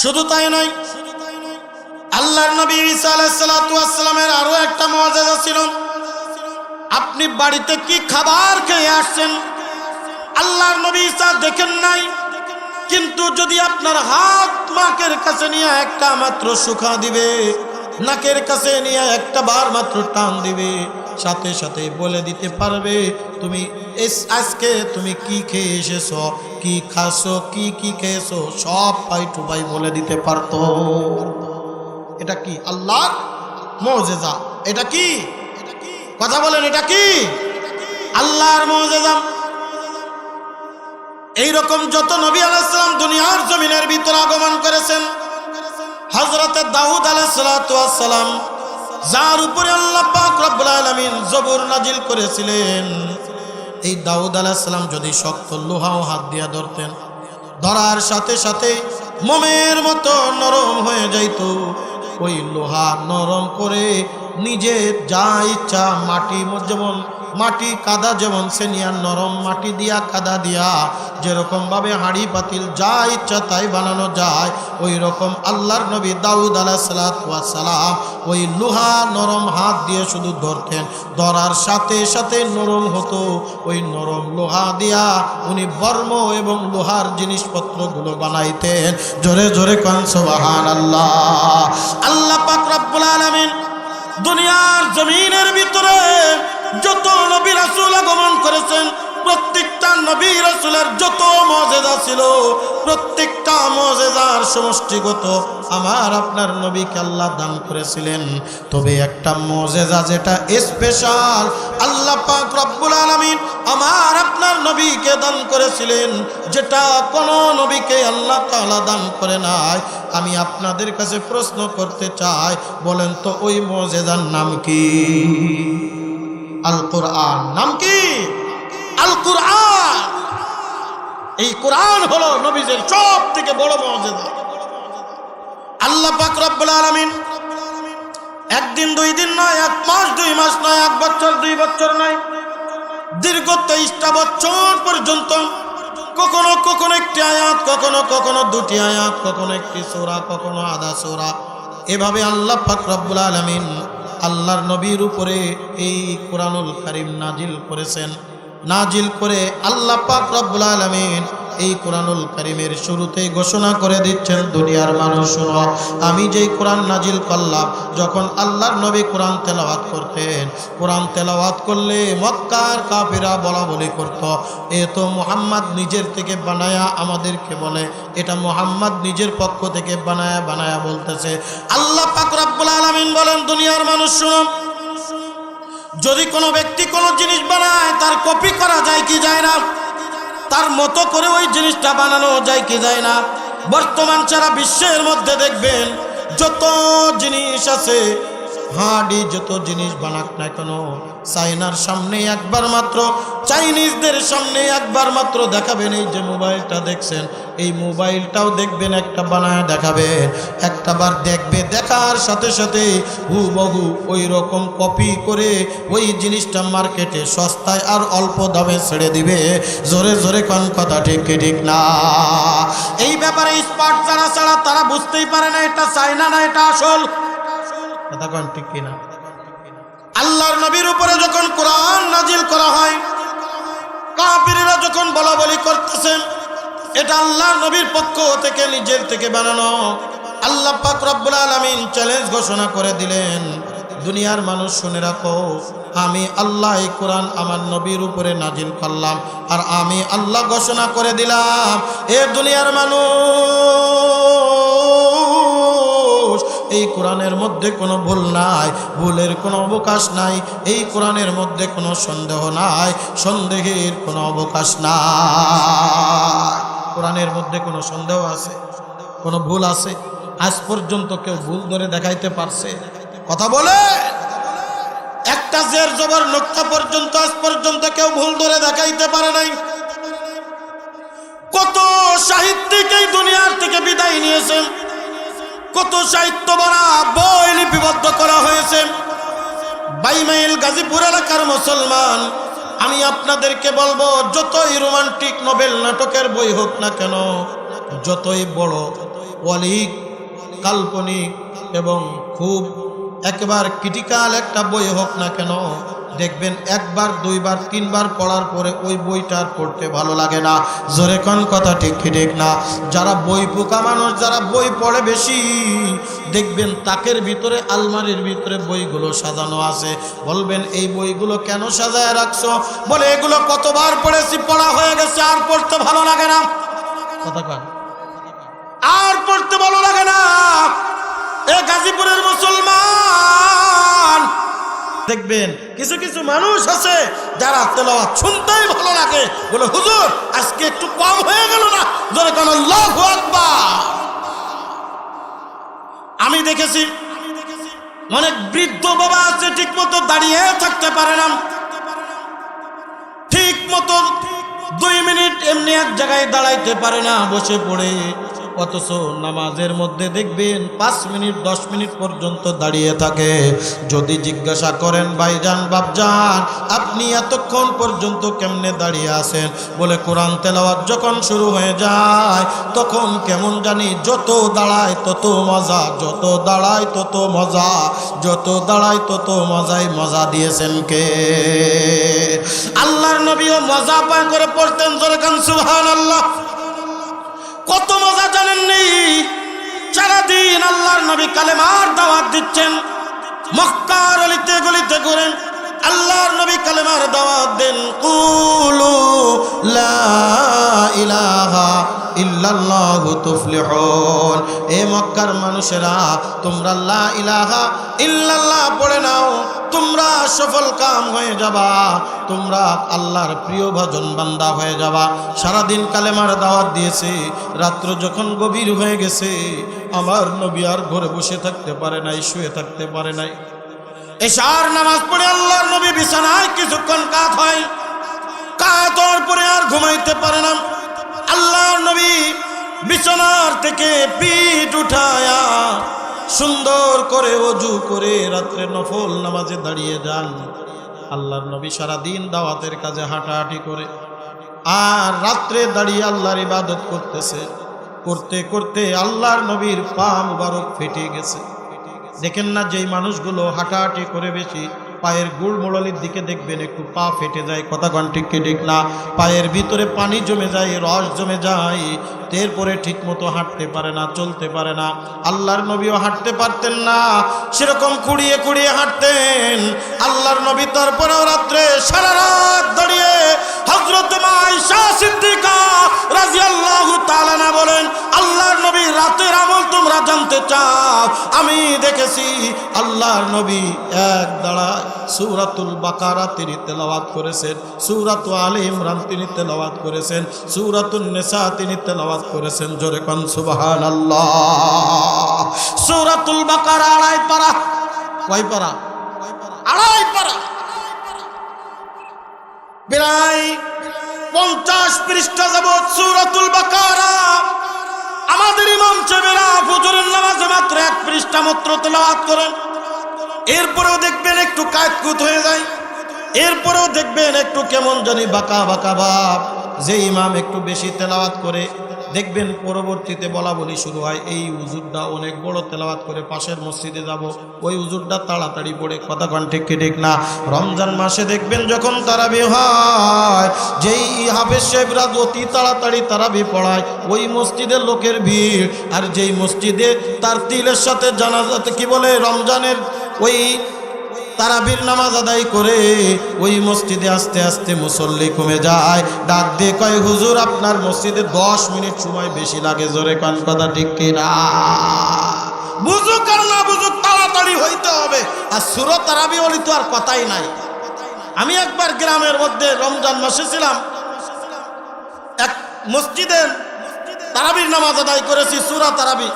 শুধু তাই নয়, আল্লাহর নবী ঈসা আলাইহিস সালাতু ওয়াস সালামের আরো একটা মুজিজা ছিল। আপনি বাড়িতে কি খাবার খেয়ে আসছেন আল্লাহর নবী ঈসা দেখেন নাই, কিন্তু যদি আপনার হাত নাকের কাছে নিয়ে একটা মাত্র সুখা দিবে, নাকের কাছে নিয়ে একটা বার মাত্র টান দিবে, সাথে সাথে বলে দিতে পারবে তুমি আজকে তুমি কি খেয়ে এসেছো, কি খাসো, কি কি খেয়েছো, সব পাই টু পাই বলে দিতে পারতো। এটা কি আল্লাহর মুজিজা? এটা কি কথা বলেন, এটা কি আল্লাহর মুজিজা? এইরকম যত নবী আলাইহিস সালাম দুনিয়ার জমিনের ভিতরে আগমন করেছেন, হযরত দাউদ আলাইহিস সালাতু ওয়াস সালাম যার উপরে আল্লাহ পাক রব্বুল আলামিন জবর নাজিল করেছিলেন, এই দাউদ আলাইহিস সালাম যদি শক্ত লোহাও হাত দিয়া ধরতেন, ধরার সাথে সাথে মোমের মতো নরম হয়ে যাইত। ওই লোহা নরম করে নিজে যা ইচ্ছা মাটি, যেমন মাটি কাদা যেমন সেনিয়ার নরম মাটি দিয়া কাদা দিয়া যেরকম ভাবে হাঁড়ি পাতিল যা ইচ্ছা তাই বানানো যায়, ওই রকম আল্লাহর নবী দাউদ আলাইহিস সালাতু ওয়াস সালাম ওই লোহা নরম হাত দিয়ে শুধু ধরতেন, ধরার সাথে সাথে নরম হতো। ওই নরম লোহা দিয়া উনি বর্ম এবং লোহার জিনিসপত্রগুলো বানাইতেন। জোরে জোরে কান সুবহানাল্লাহ। আল্লাহ পাক রব্বুল আলামিন দুনিয়ার জমিনের ভিতরে যত নবী রাসূল আগমন করেছেন, প্রত্যেকটা নবী রাসূলের যত মুজিজা ছিল, প্রত্যেকটা মুজিজার সমষ্টিগত আমার আপনার নবীকে আল্লাহ দান করেছিলেন। তবে একটা মুজিজা যেটা স্পেশাল আল্লাহ পাক রব্বুল আলামিন আমার আপনার নবীকে দান করেছিলেন, যেটা কোনো নবীকে আল্লাহ তাআলা দান করে নাই। আমি আপনাদের কাছে প্রশ্ন করতে চাই, বলেন তো ওই মুজিজার নাম কি? আল কোরআন। নাম কি? আল কোরআন। এই কোরআন হলো নবীদের সব থেকে বড় মুজিজা। আল্লাহ পাক রব্বুল আলামিন একদিন 2 দিন নয়, 1 মাস 2 মাস নয়, 1 বছর 2 বছর নয়, দীর্ঘ 23টা বছর পর্যন্ত কখনো কখনো একটি আয়াত, কখনো কখনো 2টি আয়াত, কখনো একটি সূরা, কখনো আধা সূরা, এভাবে আল্লাহ পাক রব্বুল আলামিন আল্লাহর নবীর উপরে এই কোরআনুল কারীম নাজিল করেছেন। নাজিল করে আল্লাহ পাক রব্বুল আলামিন এই কোরআনুল কারীমের শুরুতেই ঘোষণা করে দিচ্ছেন, দুনিয়ার মানুষ শোনো, আমি যেই কোরআন নাজিল করলাম। যখন আল্লাহর নবী কোরআন তেলাওয়াত করতেন, কোরআন তেলাওয়াত করলে মক্কার কাফেররা বলা বলি করত, এ তো মুহাম্মদ নিজের থেকে বানায়া আমাদেরকে বলে, এটা মুহাম্মদ নিজের পক্ষ থেকে বানায়া বানায়া বলতেছে। আল্লাহ পাক রব্বুল আলামিন বলেন, দুনিয়ার মানুষ শোনো, যদি কোনো ব্যক্তি কোনো জিনিস বানায়, তার কপি করা যায় কি যায় না? তার মতো করে ওই জিনিসটা বানানো যায় কি যায় না? বর্তমান সারা বিশ্বের মধ্যে দেখবেন যত জিনিস আছে, হাঁড়ি যত জিনিস বানাক না কেন, চাইনার সামনে একবার মাত্র, চাইনিজদের সামনে একবার মাত্র দেখাবেন, এই যে মোবাইলটা দেখছেন, এই মোবাইলটাও দেখবেন একটা বানায় দেখাবেন, একটাবার দেখবে, দেখার সাথে সাথে হুবহু ওই রকম কপি করে ওই জিনিসটা মার্কেটে সস্তায় আর অল্প দামে ছেড়ে দিবে। জোরে জোরে কোন কথা ঠিক কি ঠিক না? এই ব্যাপারে স্পার্ট যারা ছাড়া তারা বুঝতেই পারে না এটা চাইনা না এটা আসল। কথা কোন ঠিক কিনা? আল্লাহর নবীর উপরে যখন কোরআন নাজিল করা হয়, কাফিররা যখন বলা বলি করতেছেন এটা আল্লাহর নবীর পক্ষ থেকে নিজের থেকে বানানো, আল্লাহ পাক রব্বুল আলামিন চ্যালেঞ্জ ঘোষণা করে দিলেন, দুনিয়ার মানুষ শুনে রাখো, আমি আল্লাহ এই কোরআন আমার নবীর উপরে নাজিল করলাম, আর আমি আল্লাহ ঘোষণা করে দিলাম, এ দুনিয়ার মানুষ, এই কোরআনের মধ্যে কোনো ভুল নাই, ভুলের কোনো অবকাশ নাই, এই কোরআনের মধ্যে কোনো সন্দেহ নাই, সন্দেহের কোনো অবকাশ নাই। কোরআনের মধ্যে কোনো সন্দেহ আছে? কোনো ভুল আছে? আজ পর্যন্ত কেউ ভুল ধরে দেখাইতে পারছে? কথা বলে একটা জের জবর নোক্তা পর্যন্ত আজ পর্যন্ত কেউ ভুল ধরে দেখাইতে পারে নাই। কত সাহিত্যিক এই দুনিয়ার থেকে বিদায় নিয়েছেন, কত সাহিত্য ভরা বই লিপিবদ্ধ করা হয়েছে। 22 মাইল গাজীপুর এলাকার মুসলমান, আমি আপনাদেরকে বলবো, যতই রোমান্টিক নোবেল নাটকের বই হোক না কেন, যতই বড় অলিক কাল্পনিক এবং খুব একবার ক্রিটিক্যাল একটা বই হোক না কেন, দেখবেন একবার 2 বার 3 বার পড়ার পরে ওই বইটা আর পড়তে ভালো লাগে না। জোরে কোন কথা ঠিক কি ঠিক না? যারা বই পোকা মানুষ, যারা বই পড়ে বেশি, দেখবেন তাকের ভিতরে, আলমারির ভিতরে বইগুলো সাজানো আছে। বলবেন এই বইগুলো কেন সাজায় রাখছো? বলে এগুলো কতবার পড়েছি, পড়া হয়ে গেছে, আর পড়তে ভালো লাগে না। কথা কন, আর পড়তে ভালো লাগে না। এ গাজীপুরের মুসলমান, দেখবেন কিছু কিছু মানুষ আছে যারা তেলাওয়াত শুনতেই ভালো লাগে, বলে হুজুর আজকে একটু কম হয়ে গেল না? জোরে কোন আল্লাহু আকবার। আমি দেখেছি অনেক বৃদ্ধ বাবা আছে, ঠিক মতো দাঁড়িয়ে থাকতে পারে না, ঠিক মতো 2 মিনিট এমনি এক জায়গায় দাঁড়াইতে পারে না, বসে পড়ে। অথচ নামাজের মধ্যে দেখবেন 5 মিনিট 10 মিনিট পর্যন্ত দাঁড়িয়ে থাকে। যদি জিজ্ঞাসা করেন, ভাইজান বাপজান আপনি এতক্ষণ পর্যন্ত কেমনে দাঁড়িয়ে আছেন? বলে কোরআন তেলাওয়াত যখন শুরু হয়ে যায় তখন কেমন জানি যত দাঁড়ায় তত মজা, যত দাঁড়ায় তত মজা, যত দাঁড়ায় তত মজাই মজা দিয়েছেন কে? আল্লাহর নবীও মজা পায় করে পড়তেন। জোরে কান সুবহানাল্লাহ। কত মজা জানেননি? সারাদিন আল্লাহর নবী কালেমার দাওয়াত দিচ্ছেন, মক্কার অলিতে গলিতে ঘুরেন, আল্লাহর নবী কালেমার দাওয়াত দেন, কুলু লা ইলাহা ইল্লাল্লাহু তুফলিহুন। এ মক্কার মানুষেরা, তোমরা লা ইলাহা ইল্লাল্লাহ পড়ে নাও, তোমরা সফল কাম হয়ে যাবা, তোমরা আল্লাহর প্রিয় ভজন বান্দা হয়ে যাবা। সারাদিন কালেমার দাওয়াত দিয়েছে, রাত্র যখন গভীর হয়ে গেছে, আমার নবী আর ঘরে বসে থাকতে পারে নাই, শুয়ে থাকতে পারে নাই। এশার নামাজ পড়ে আল্লাহর নবী বিছানায় কিছুক্ষণ কাত হয়, কাত হওয়ার পরে আর ঘুমাইতে পারে না। আল্লাহর নবী বিছানার থেকে পিঠ উঠায়া সুন্দর করে ওযু করে রাত্রে নফল নামাজে দাঁড়িয়ে যান। আল্লাহর নবী সারাদিন দাওয়াতের কাজে হাঁটাহাঁটি করে আর রাত্রে দাঁড়িয়ে আল্লাহর ইবাদত করতেছে। করতে করতে আল্লাহর নবীর পা মুবারক ফেটে গেছে। দেখেন না, যেই মানুষগুলো হাঁটাহাঁটি করে বেশি পায়ের গুড় মোড়ালির দিকে দেখবেন একটু পা ফেটে যায়। কথা কোন ঠিক কি ঠিক না? পায়ের ভিতরে পানি জমে যায়, রস জমে যায়, এরপরে ঠিক মতো হাঁটতে পারে না, চলতে পারে না। আল্লাহর নবীও হাঁটতে পারতেন না, সেরকম কুড়িয়ে কুড়িয়ে হাঁটতেন। আল্লাহর নবী তারপরেও রাত্রে সারা রাত দাঁড়িয়ে হযরত আয়েশা সিদ্দিকা রাদিয়াল্লাহু তাআলা না বলেন, আল্লাহর নবী রাতের আমল তোমরা জানতে চাও? আমি দেখেছি আল্লাহর নবী এক দাঁড়ায় সূরাতুল বাকারা তিনি তেলাওয়াত করেছেন, সূরাতুল আলে ইমরান তিনি তেলাওয়াত করেছেন, সূরাতুন নিসা তিনি তেলাওয়াত করেছেন। জোরে কোন সুবহানাল্লাহ। সূরাতুল বাকারা আড়াই পারা, কয় পারা? আড়াই পারা, প্রায় 50 পৃষ্ঠা যাবত সূরাতুল বাকারা আমাদের ইমাম সাহেবেরা ফজরের নামাজে মাত্র 1 পৃষ্ঠা মাত্র তেলাওয়াত করেন। এরপরেও দেখবেন একটু কায়কুত হয়ে যায়, এরপরেও দেখবেন একটু কেমন জানি বাঁকা বাঁকা ভাব। যে ইমাম একটু বেশি তেলাওয়াত করে দেখবেন পরবর্তীতে বলা বলি শুরু হয়, এই হুজুরটা অনেক বড় তেলাওয়াত করে, পাশের মসজিদে যাব, ওই হুজুরটা তাড়াতাড়ি পড়ে। কথা কোন ঠিক কি ঠিক না? রমজান মাসে দেখবেন যখন তারাবি হয়, যেই হাফেজ সাহেবরা অতি তাড়াতাড়ি তারাবি পড়ায়, ওই মসজিদের লোকের ভিড়। আর যেই মসজিদে তার তিলের সাথে জানাজাতে কি বলে রমজানের ওই তারাবির নামাজ আদায় করে, ওই মসজিদে আস্তে আস্তে মুসল্লি কমে যায়। ডাক দিয়ে কয়, হুজুর আপনার মসজিদে 10 মিনিট সময় বেশি লাগে। জোরে কোন কথা ঠিক কি না? বুঝুক আর না বুঝুক তাড়াতাড়ি হইতে হবে। আর সূরা তারাবি হলি তো আর কথাই নাই। আমি একবার গ্রামের মধ্যে রমজান মাসে ছিলাম, এক মসজিদে তারাবির নামাজ আদায় করেছি, সূরা তারাবি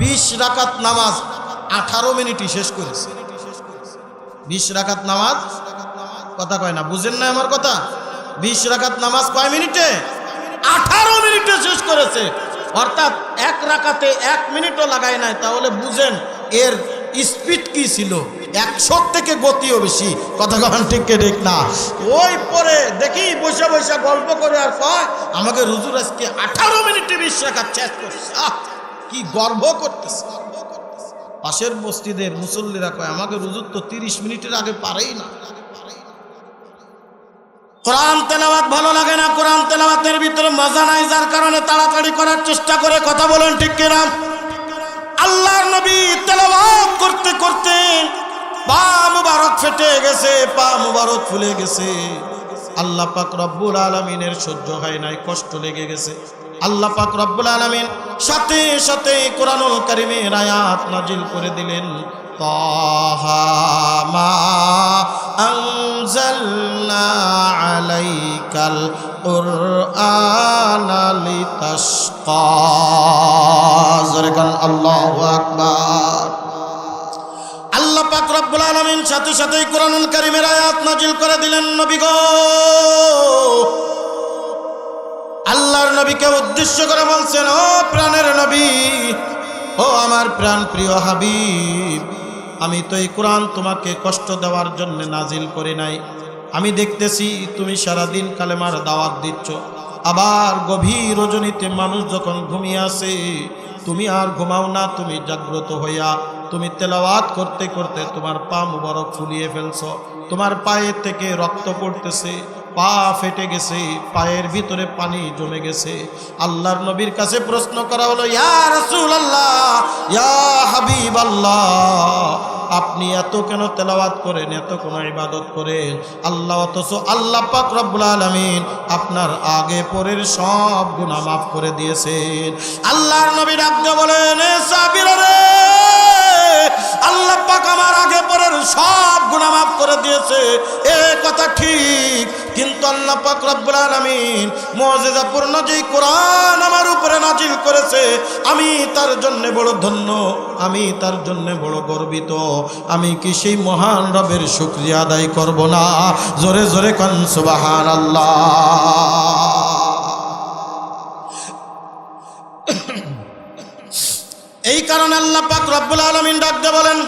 20 রাকাত নামাজ 18 মিনিটই শেষ করেছে। 20 রাকাত নামাজ, কথা কয় না, বুঝেন না আমার কথা? 20 রাকাত নামাজ কয় মিনিটে? 18 মিনিটে শেষ করেছে। অর্থাৎ 1 রাকাতে 1 মিনিটও লাগায় নাই। তাহলে বুঝেন এর স্পিড কি ছিল, 100 থেকে গতিও বেশি। কথা কন ঠিক ঠিক না? ওই পরে দেখি বসে বসে গল্প করে আর কয়, আমাকে হুজুর আজকে 18 মিনিটে 20 রাকাত শেষ করছে। কি গর্ব করতেছে। পাশের মসজিদের মুসল্লিরা কয়, আমাকে হুজুর তো 30 মিনিটের আগে পারেই না। কোরআন তেলাওয়াত ভালো লাগে না, কোরআন তেলাওয়াতের ভিতরে মজা নাই, যার কারণে তাড়াতাড়ি করার চেষ্টা করে। কথা বলেন ঠিক কিনা? আল্লাহর নবী তেলাওয়াত করতে করতে পা মুবারক ফেটে গেছে, পা মুবারক ফুলে গেছে। আল্লাহ পাক রব্বুল আলামিনের সহ্য হয় নাই, কষ্ট লেগে গেছে। আল্লাহ পাক রব্বুল আলামিন সাথে সাথে কোরআনুল কারীমের আয়াত নাজিল করে দিলেন, তাহা মা আনজালনা আলাইকাল কুরআনা লিতাশকা। জোরে কান আল্লাহু আকবার। আল্লাহ পাক রব্বুল আলামিন সাথে সাথে কোরআনুল কারীমের আয়াত নাজিল করে দিলেন, নবী গো, আল্লাহর নবীকে উদ্দেশ্য করে বলছেন, ও প্রাণের নবী, ও আমার প্রাণ প্রিয় হাবিব, আমি তো এই কোরআন তোমাকে কষ্ট দেওয়ার জন্য নাজিল করি নাই। আমি দেখতেছি তুমি সারাদিন কালেমার দাওয়াত দিচ্ছ, আবার গভীর রজনীতে মানুষ যখন ঘুমিয়ে আসে তুমি আর ঘুমাও না, তুমি জাগ্রত হইয়া তুমি তেলাওয়াত করতে করতে তোমার পা মুবারক ফুলিয়ে ফেলছ, তোমার পায়ে থেকে রক্ত পড়তেছে, পা ফেটে গেছে, পায়ের ভিতরে পানি জমে গেছে। আল্লাহর নবীর কাছে প্রশ্ন করা হলো, ইয়া রাসূলুল্লাহ, ইয়া হাবিবাল্লাহ, আপনি এত কেন তেলাওয়াত করেন, এত কোন ইবাদত করেন আল্লাহ, অথচ আল্লাহ পাক রব্বুল আলামিন আপনার আগে পরের সব গুনাহ মাফ করে দিয়েছেন। আল্লাহর নবী ডাক দিয়ে বলেন, এ সাহাবীরা রে, আল্লাহ পাক আমার আগে পরের সব গুনাহ মাফ করে দিয়েছে, এ কথা ঠিক, কিন্তু আল্লাহ পাক রব্বুল আলামিন মুজিজাপূর্ণ যেই কোরআন আমার উপরে নাজিল করেছে, আমি তার জন্য বড় ধন্য, আমি তার জন্য বড় গর্বিত। আমি কি সেই মহান রবের শুকরিয়া আদায় করব না? জোরে জোরে কান সুবহানাল্লাহ। এই কারণে আল্লাহ পাক রব্বুল আলামিন ডাক দিয়ে বলেন,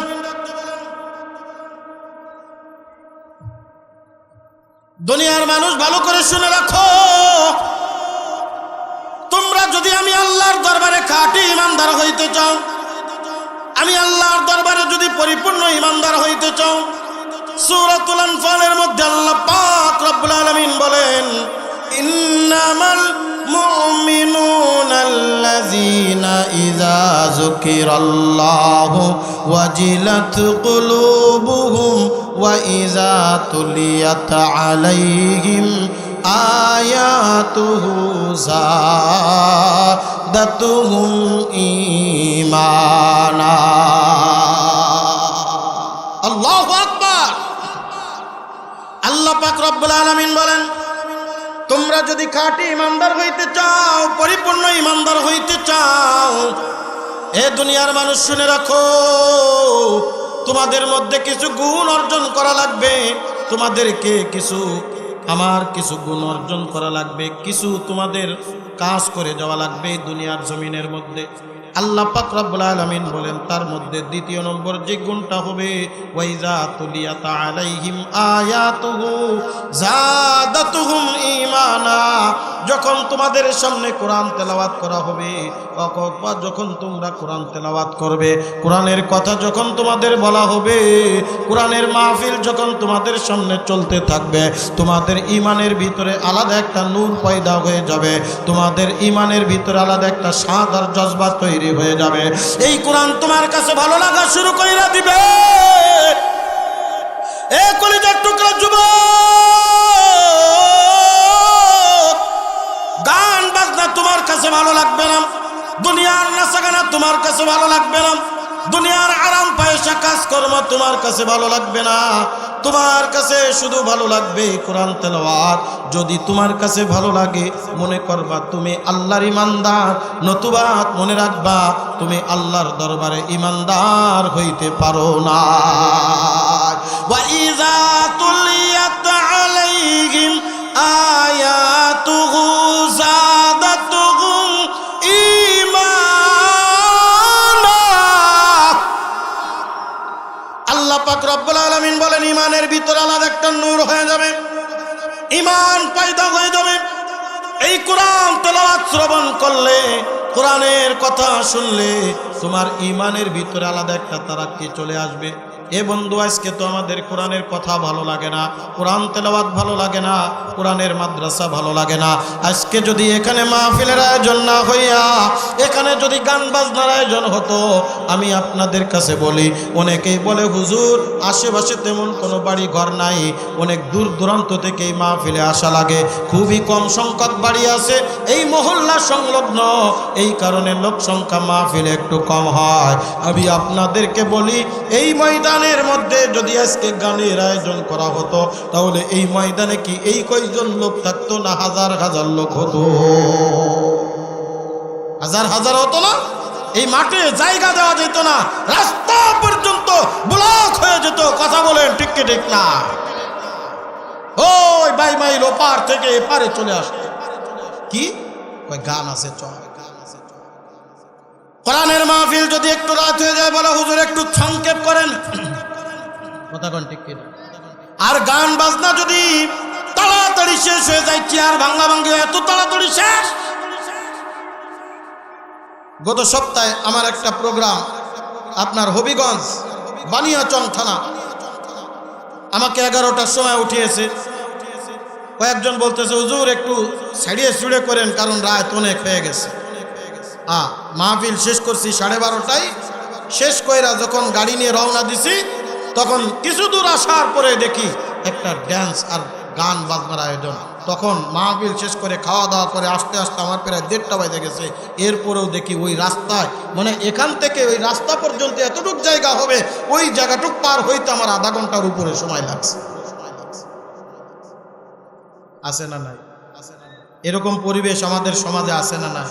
দুনিয়ার মানুষ ভালো করে শুনে রাখো, তোমরা যদি আমি আল্লাহর দরবারে খাঁটি ইমানদার হইতে চাও, আমি আল্লাহর দরবারে যদি পরিপূর্ণ ইমানদার হইতে চাও, সূরাতুল আনফালের মধ্যে আল্লাহ পাক রব্বুল আলামিন বলেন, ইন্নামাল মুমিনুনাল্লাযীনা ইযা যুকিরাল্লাহু ওয়াজিলাত কুলুবুহুম ওয়া ইযা তুলিয়াত আলাইহিম আয়াতুহু যাদাতুহুম ঈমানা। আল্লাহু আকবার। আল্লাহ পাক রব্বুল আলামিন বলেন, তোমরা যদি খাঁটি ইমানদার হইতে চাও, পরিপূর্ণ ইমানদার হইতে চাও, এ দুনিয়ার মানুষ শুনে রাখো, তোমাদের মধ্যে কিছু গুণ অর্জন করা লাগবে, তোমাদেরকে আমার কিছু গুণ অর্জন করা লাগবে, কিছু তোমাদের কাজ করে যাওয়া লাগবে দুনিয়ার জমিনের মধ্যে। আল্লাহ পাক রব্বুল আলামিন বলেন, তার মধ্যে দ্বিতীয় নম্বর যে গুণটা হবে, ওয়াইজা তুলিয়াত আলাইহিম আয়াতুহু যাদাতুহুম ঈমানা, যখন তোমাদের সামনে কোরআন তেলাওয়াত করা হবে, অথবা যখন তোমরা কোরআন তেলাওয়াত করবে, কোরআনের কথা যখন তোমাদের বলা হবে, কোরআনের মাহফিল যখন তোমাদের সামনে চলতে থাকবে, তোমাদের ঈমানের ভিতরে আলাদা একটা নূর পয়দা হয়ে যাবে, তোমাদের ঈমানের ভিতরে আলাদা একটা স্বাদ আর জজবা তৈরি হয়ে যাবে। এই কোরআন তোমার কাছে ভালো লাগা শুরু কইরা দিবে। এ কলিজার টুকরা যুবক, গান বাজনা তোমার কাছে ভালো লাগবে না, দুনিয়ার নাচাগানা তোমার কাছে ভালো লাগবে না, দুনিয়ার আরাম পয়সা কাজকর্ম তোমার কাছে ভালো লাগবে না, তোমার কাছে শুধু ভালো লাগবে কোরআন তেলাওয়াত। যদি তোমার কাছে ভালো লাগে, মনে করবা তুমি আল্লাহর ইমানদার, নতুবা মনে রাখবা তুমি আল্লাহর দরবারে ইমানদার হইতে পারো না। ওয়া ইযা তুলিয়াত আলাইহিম আয়াতুহু যাদাতুহুম ঈমানা। আল্লাহ পাক রব্বুল আলামিন বলেন, ঈমানের ভিতর আলাদা একটা নূর হয়ে যাবে, ঈমান পয়দা হয়ে যাবে। এই কোরআন তেলাওয়াত শ্রবণ করলে, কোরআনের কথা শুনলে তোমার ঈমানের ভিতরে আলাদা একটা তারাক্কি চলে আসবে। এ বন্ধু, আজকে তো আমাদের কোরআনের কথা ভালো লাগে না, কোরআন তেলাওয়াত ভালো লাগে না, কোরআনের মাদ্রাসা ভালো লাগে না। আজকে যদি এখানে মাহফিলের আয়োজন না হইয়া এখানে যদি গান বাজনার আয়োজন হতো, আমি আপনাদের কাছে বলি, অনেকেই বলে হুজুর আশেপাশে তেমন কোনো বাড়ি ঘর নাই, অনেক দূর দূরান্ত থেকে এই মাহফিলে আসা লাগে, খুবই কম সংখ্যক বাড়ি আছে এই মহল্লা সংলগ্ন, এই কারণে লোক সংখ্যা মাহফিলে একটু কম হয়। আমি আপনাদেরকে বলি, এই ময়দানের মধ্যে যদি আজকে গানের আয়োজন করা হতো, তাহলে এই ময়দানে কি এই কয়জন লোক থাকতো না হাজার হাজার লোক হতো? হাজার হাজার হতো না? এই মাঠে জায়গা দেওয়া যেত না, রাস্তা পর্যন্ত ব্লক হয়ে যেত। কথা বলেন ঠিক কি ঠিক না? ওই 22 মাইল ওপার থেকে এপারে চলে আসতো। কি ওই গান আছে, চল কোরআনের মাহফিল যদি একটু রাত হয়ে যায়, বলে হুজুর একটু সংক্ষেপ করেন, কথা কোন ঠিক কি? আর গান বাজনা যদি তাড়াতাড়ি শেষ হয়ে যায়, চেয়ার ভাঙ্গা ভাঙ্গি এত তাড়াতাড়ি শেষ। গত সপ্তাহে আমার একটা প্রোগ্রাম আপনার হবিগঞ্জ বানিয়াচং থানা, আমাকে 11টার সময় উঠিয়েছে। কয়েকজন বলতেছে হুজুর একটু ছাড়িয়ে ছুড়ে করেন, কারণ রাত অনেক হয়ে গেছে। মাহফিল শেষ করছি 12:30টায়, শেষ কইরা যখন গাড়ি নিয়ে রওনা দিছি, তখন কিছু দূর আসার পরে দেখি একটা ড্যান্স আর গান বাজনার আয়োজন। তখন মাহফিল শেষ করে খাওয়া দাওয়া করে আস্তে আস্তে আমার প্রায় 1:30 বেজে গেছে। এরপরেও দেখি ওই রাস্তায়, মানে এখান থেকে ওই রাস্তা পর্যন্ত এতটুক জায়গা হবে, ওই জায়গাটুক পার হইতে আমার আধা ঘন্টার উপরে সময় লাগছে। আছে না নাই? এরকম পরিবেশ আমাদের সমাজে আছে না নাই?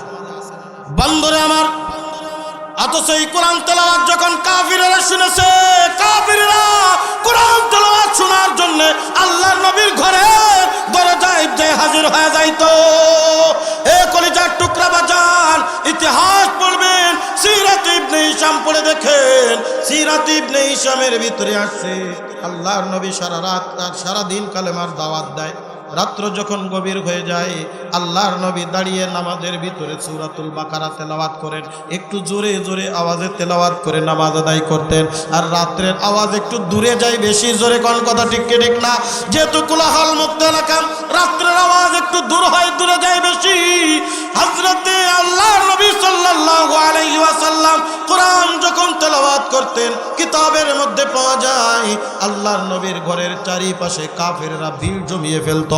বন্ধুরে আমার, অথচ এই কোরআন তেলাওয়াত যখন কাফিররা শুনেছে, কাফিররা কোরআন তেলাওয়াত শোনার জন্য আল্লাহর নবীর ঘরে দরজায় হাজির হয়ে যাইতো। এ কলিজার টুকরা বাজান, ইতিহাস পড়বেন, সিরাত সিরাত ইবনে হিশাম পড়ে দেখেন, সিরাত ইবনে হিশামের ভিতরে আসছে আল্লাহর নবী সারা রাত আর সারা দিন কালেমার দাওয়াত দেয়। রাত্র যখন গভীর হয়ে যায় আল্লাহর নবী দাঁড়িয়ে নামাজের ভিতরে সূরাতুল বাকারা তেলাওয়াত করেন, একটু জোরে জোরে আওয়াজে তেলাওয়াত করে নামাজ আদায় করতেন। আর রাত্রের আওয়াজ একটু দূরে যায় বেশি, জোরে কোন কথা ঠিক কি ঠিক না? যেহেতু কোলাহল মুক্ত এলাকা, রাত্রের আওয়াজ একটু দূর হয়, দূরে যায় বেশি। হযরতে আল্লাহর নবী সাল্লাল্লাহু আলাইহি ওয়াসাল্লাম কোরআন যখন তেলাওয়াত করতেন, কিতাবের মধ্যে পাওয়া যায় আল্লাহর নবীর ঘরের চারিপাশে কাফেররা ভিড় জমিয়ে ফেলত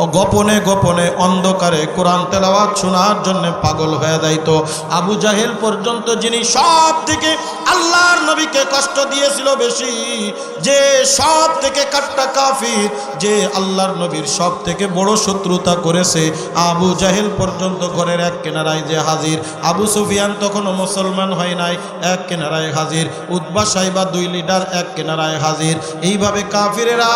ও গোপনে গোপনে অন্ধকারে কোরআন তেলাওয়াত শোনার জন্য পাগল হয়ে যাইত। আবু জাহেল পর্যন্ত, যিনি সব থেকে আল্লাহর নবীকে কষ্ট দিয়েছিল বেশি, যে সব থেকে কাট্টা কাফির, যে আল্লাহর নবীর সব থেকে বড় শত্রুতা করেছে, আবু জাহেল পর্যন্ত ঘরের এক কিনারায় যে হাজির। আবু সুফিয়ান তখনও মুসলমান হয় নাই, এক কিনারায় হাজির। উতবা সাইবা 2 লিডার এক কিনারায় হাজির। এইভাবে কাফিরেরা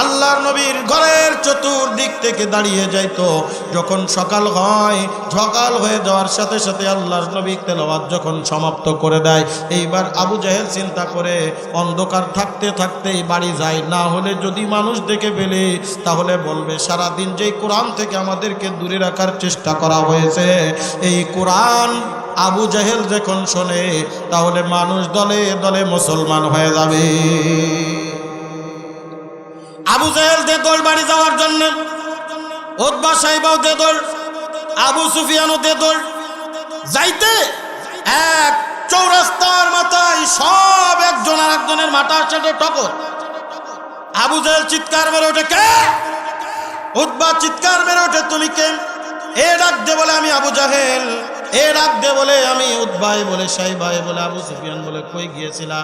আল্লাহর নবীর ঘরের চতুর্দিক থেকে দাঁড়িয়ে যাইতো। যখন সকাল হয়, সকাল হয়ে যাওয়ার সাথে সাথে আল্লাহর নবী তেলাওয়াত যখন সমাপ্ত করে দেয়, এইবার আবু জাহেল চিন্তা করে অন্ধকার থাকতে থাকতেই বাড়ি যায়, না হলে যদি মানুষ দেখে ফেলে তাহলে বলবে সারাদিন যেই কোরআন থেকে আমাদেরকে দূরে রাখার চেষ্টা করা হয়েছে, এই কোরআন আবু জাহেল যখন শোনে তাহলে মানুষ দলে দলে মুসলমান হয়ে যাবে। আবু জাহেল দে দৌড় বাড়ি যাওয়ার জন্য, উতবা সাইবাও দে দৌড়, আবু সুফিয়ানও দে দৌড়। যাইতে এক চৌরাস্তার মাথায় সব একজন আর একজনের মাথার সাথে টকর। আবু জাহেল চিৎকার মেরে ওঠে, কে? উতবা চিৎকার মেরে ওঠে, তুমি কে? এ ডাক দে বলে আমি আবু জাহেল, এ ডাক দে বলে আমি উতবাই, বলে সাইবাই, বলে আবু সুফিয়ান, বলে কই গিয়েছিলা?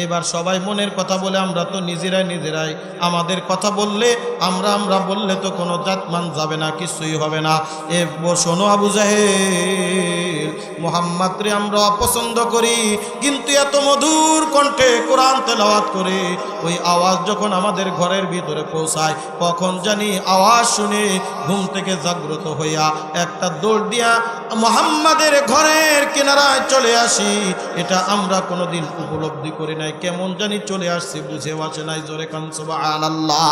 এবার সবাই মনের কথা বলে, আমরা তো নিজেরাই আমাদের কথা বললে, আমরা বললে তো কোনো জাতমান যাবে না, কিছুই হবে না। এ শোনো আবু জাহেল, মুহাম্মদ রে আমরা অপছন্দ করি, কিন্তু এত মধুর কণ্ঠে কোরআন তেলাওয়াত করে ওই আওয়াজ যখন আমাদের ঘরের ভিতরে পৌঁছায়, কখন জানি আওয়াজ শুনে ঘুম থেকে জাগ্রত হইয়া একটা দৌড় দিয়া মুহাম্মাদের ঘরের কিনারায় চলে আসি। এটা আমরা কোনোদিন উপলব্ধি করি নাই, কেমন জানি চলে আসছি, বুঝে আসে নাই। জোরে কান সুবহানাল্লাহ।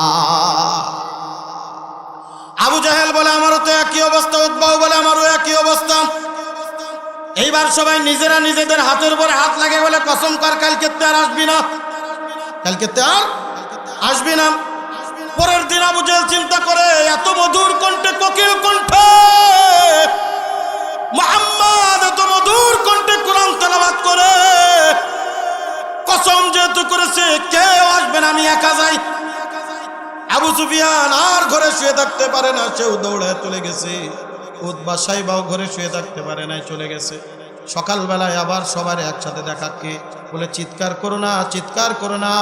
আবু জাহেল বলে আমারও তো একই অবস্থা, উতবাও বলে আমারও একই অবস্থা। এইবার সবাই নিজেরা নিজেদের হাতের উপরে হাত লাগে বলে কসম কর কালকে তো আর আসবি না, কালকে তো আর আসবি না। পরের দিন আবু জাহেল চিন্তা করে, এত মধুর কণ্ঠে, কোকিল কণ্ঠে মুহাম্মদ এত মধুর কণ্ঠে কোরআন তেলাওয়াত করে, কসম যেহেতু করেছে কেউ আসবে না, আমি একা যাই। আবু সুফিয়ান আর ঘরে শুয়ে থাকতে পারে না, সেও দৌড়ে চলে গেছে। উতবা সাইবাও ঘরে শুয়ে থাকতে পারে না, চলে গেছে। সকালবেলায় আবার সবার একসাথে দেখাকে বলে চিৎকার করো না, চিৎকার করো না,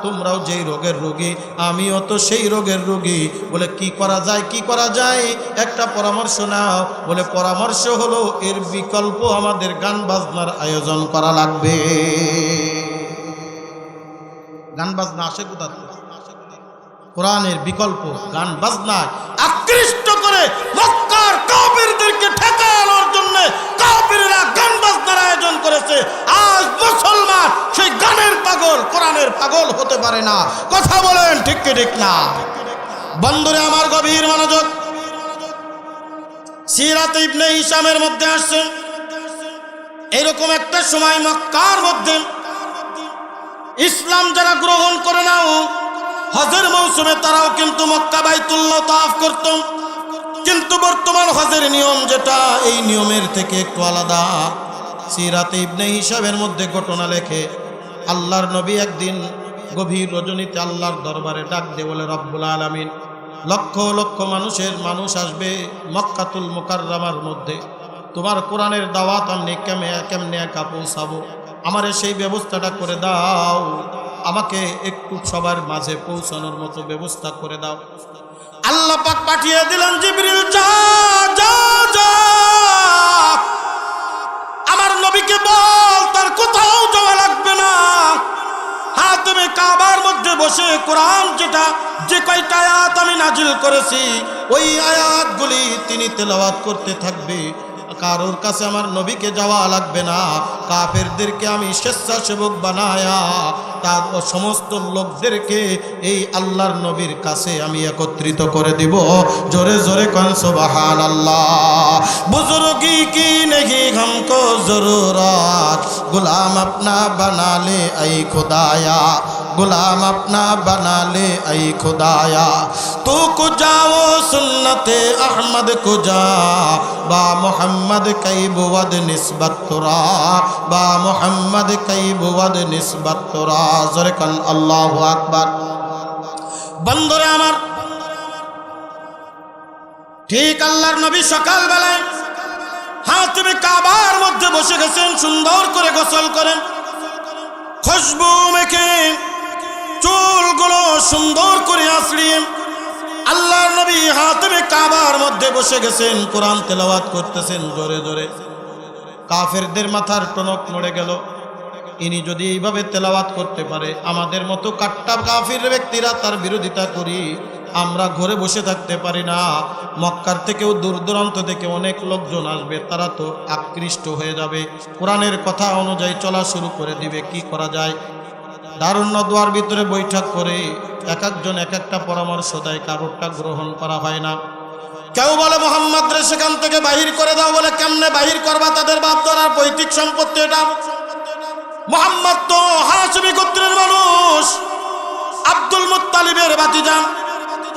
তোমরাও যেই রোগের রোগী, আমিও তো সেই রোগের রোগী। বলে কি করা যায়, কি করা যায়, একটা পরামর্শ নাও। বলে পরামর্শ হলো এর বিকল্প আমাদের গান বাজনার আয়োজন করা লাগবে। গান বাজনা আসে কোথা থেকে? কোরআনের বিকল্প গান বাজনা আকৃষ্ট করে মক্কার কাফিরদেরকে ঠেকানোর জন্য কাফিররা গান বাজনার আয়োজন করেছে। আজ মুসলমান সেই গানের পাগল, কোরআনের পাগল হতে পারে না। কথা বলেন ঠিক কি ঠিক না? বন্ধুরে আমার গভীর মনোযোগ, সিরাত ইবনে হিশামের মধ্যে আসছে এরকম একটা সময় মক্কার মধ্যে ইসলাম যারা গ্রহণ করে নাও, হজের মৌসুমে তারাও কিন্তু মক্কা বাইতুল্লাহ তাওয়াফ করত। কিন্তু বর্তমান হজের নিয়ম যেটা, এই নিয়মের থেকে একটু আলাদা। সিরাতে ইবনে হিশামের মধ্যে ঘটনা লেখে, আল্লাহর নবী একদিন গভীর রজনীতে আল্লাহর দরবারে ডাক দিয়ে বলে, রব্বুল আলামিন, লক্ষ লক্ষ মানুষ আসবে মক্কাতুল মুকাররমার মধ্যে, তোমার কোরআনের দাওয়াত আমি কেমনে একা পৌঁছাবো, আমারে সেই ব্যবস্থাটা করে দাও, আমাকে একটু সবার মাঝে পৌঁছানোর মতো ব্যবস্থা করে দাও। আল্লাহ পাক পাঠিয়ে দিলেন জিবরিল, যা যা যা আমার নবীকে বল তার কোথাও যাওয়া লাগবে না, হ্যাঁ তুমি কাবার মধ্যে বসে কোরআন যেটা যে কয়টা আয়াত আমি নাজিল করেছি ওই আয়াতগুলি তিনি তেলাওয়াত করতে থাকবে। কারোর কাছে আমার নবীকে যাওয়া লাগবে না, কাফেরদেরকে আমি স্বেচ্ছাসেবক বানায়া তার সমস্ত লোকদেরকে এই আল্লাহর নবীর কাছে আমি একত্রিত করে দিব। জোরে জোরে কোন সুবহানাল্লাহ। বুজুর্গি কি नहीं हमको जरूरत, गुलाम अपना बना ले ऐ खुदाया, गुलाम अपना बना ले ऐ खुदाया। तू को जाओ सुन्नते अहमद को जा, बा मोहम्मद कई बुवद निस्बत तुरा, बा मोहम्मद कई बुवद निस्बत तुरा। जोरे कन अल्लाहु আকবার। বন্ধুরা আমার, ঠিক আল্লাহর নবী সকাল বেলায় হাতিমে কাবার মধ্যে বসে গেছেন, সুন্দর করে গোসল করেন, খুশবু মেখে চুলগুলো সুন্দর করে আঁচড়িয়ে আল্লাহর নবী হাতিমে কাবার মধ্যে বসে গেছেন, কোরআন তেলাওয়াত করতেছেন জোরে জোরে। কাফেরদের মাথার টনক নড়ে গেল, ইনি যদি এইভাবে তেলাওয়াত করতে পারে, আমাদের মতো কাট্টা কাফির ব্যক্তিরা তার বিরোধিতা করি, আমরা ঘরে বসে থাকতে পারি না। মক্কার থেকেও দূর দূরান্ত থেকে অনেক লোকজন আসবে, তারা তো আকৃষ্ট হয়ে যাবে, কোরআনের কথা অনুযায়ী চলা শুরু করে দিবে। কি করা যায়? দারুণ দোয়ার ভিতরে বৈঠক করে এক একজন এক একটা পরামর্শ দেয়, কারোরটা গ্রহণ করা হয় না। কেউ বলে মোহাম্মদ রে সেখান থেকে বাহির করে দাও, বলে কেমনে বাহির করবা, তাদের বাপদাদার পৈতৃক সম্পত্তি এটা। মোহাম্মদ তো হাশমি গোত্রের মানুষ, আব্দুল মুত্তালিবের ভাতিজা,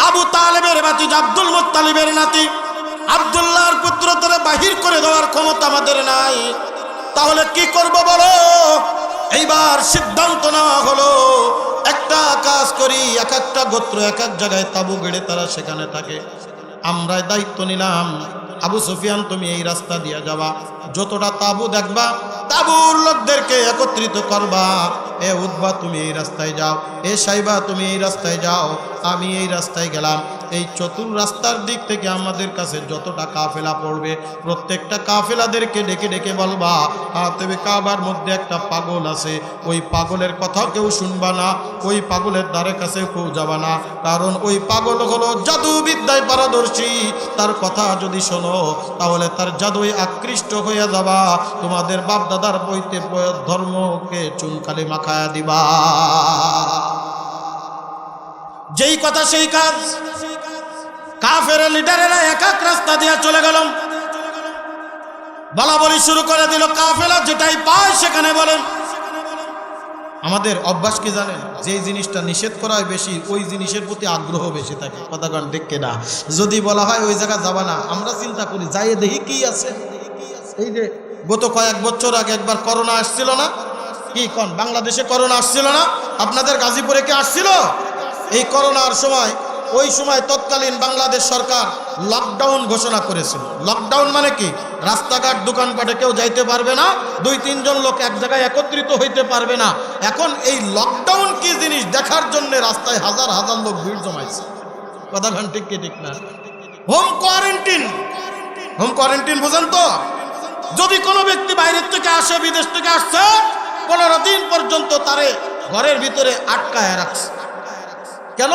আবু তালেবের ভাতিজা, আব্দুল মুত্তালিবের নাতি, আব্দুল্লাহর পুত্র, তারা বাহির করে দেওয়ার ক্ষমতা আমাদের নাই। তাহলে কি করব বলো? এইবার সিদ্ধান্ত নেওয়া হলো, একটা কাজ করি, এক একটা গোত্র এক এক জায়গায় তাবু গেড়ে তারা সেখানে থাকে। আমরা দায়িত্ব নিলাম, আবু সুফিয়ান তুমি এই রাস্তা দিয়ে যাবা, যতটা তাবু দেখবা তাবুর লোকদেরকে একত্রিত করবা। এ উতবা তুমি এই রাস্তায় যাও, এ সাইবা তুমি এই রাস্তায় যাও, আমি এই রাস্তায় গেলাম। এই চতুর রাস্তার দিক থেকে আমাদের কাছে যতটা কাফেলা পড়বে, প্রত্যেকটা কাফেলাদেরকে ডেকে ডেকে বলবা, তবে কাবার মধ্যে একটা পাগল আছে, ওই পাগলের কথাও কেউ শুনবা না, ওই পাগলের দ্বারে কাছে কেউ যাবা না, কারণ ওই পাগল হলো জাদু বিদ্যায় পারদর্শী। তার কথা যদি শোনো তাহলে তার জাদুই আকৃষ্ট হয়ে যাবা, তোমাদের বাপ দাদার বইতে ধর্মকে চুনকালি মাখায়া দিবা। যেই কথা সেই কাজ। কাফের লিডারেরা এক এক রাস্তা দিয়ে চলে গেল, বলা বলি শুরু করে দিল, কাফেলা যেটাই পায় সেখানে বলেন। আমাদের অভ্যাস কি জানেন? যে জিনিসটা নিষেধ করা হয় বেশি, ওই জিনিসের প্রতি আগ্রহ বেশি থাকে। কথা কন ঠিক কিনা? যদি বলা হয় ওই জায়গা যাবা না, আমরা চিন্তা করি যাই দেখি কি আছে। এই যে গত কয়েক বছর আগে একবার করোনা আসছিল না? কি কন, বাংলাদেশে করোনা আসছিল না? আপনাদের গাজীপুরে কি আসছিল? এই করোনার সময়, ওই সময় তৎকালীন বাংলাদেশ সরকার লকডাউন ঘোষণা করেছিল। লকডাউন মানে কি? রাস্তাঘাট দোকানপাটে কেউ যাইতে পারবে না, 2-3 জন লোক এক জায়গায় একত্রিত হইতে পারবে না। এখন এই লকডাউন কি জিনিস দেখার জন্য রাস্তায় হাজার হাজার লোক ভিড় জমাইছে। কথা ঠিক কি ঠিক না? হোম কোয়ারেন্টাইন, হোম কোয়ারেন্টাইন বুঝেন তো? যদি কোনো ব্যক্তি বাইরের থেকে আসে, বিদেশ থেকে আসছে, 15 দিন পর্যন্ত তারে ঘরের ভিতরে আটকায় রাখছে। কেন?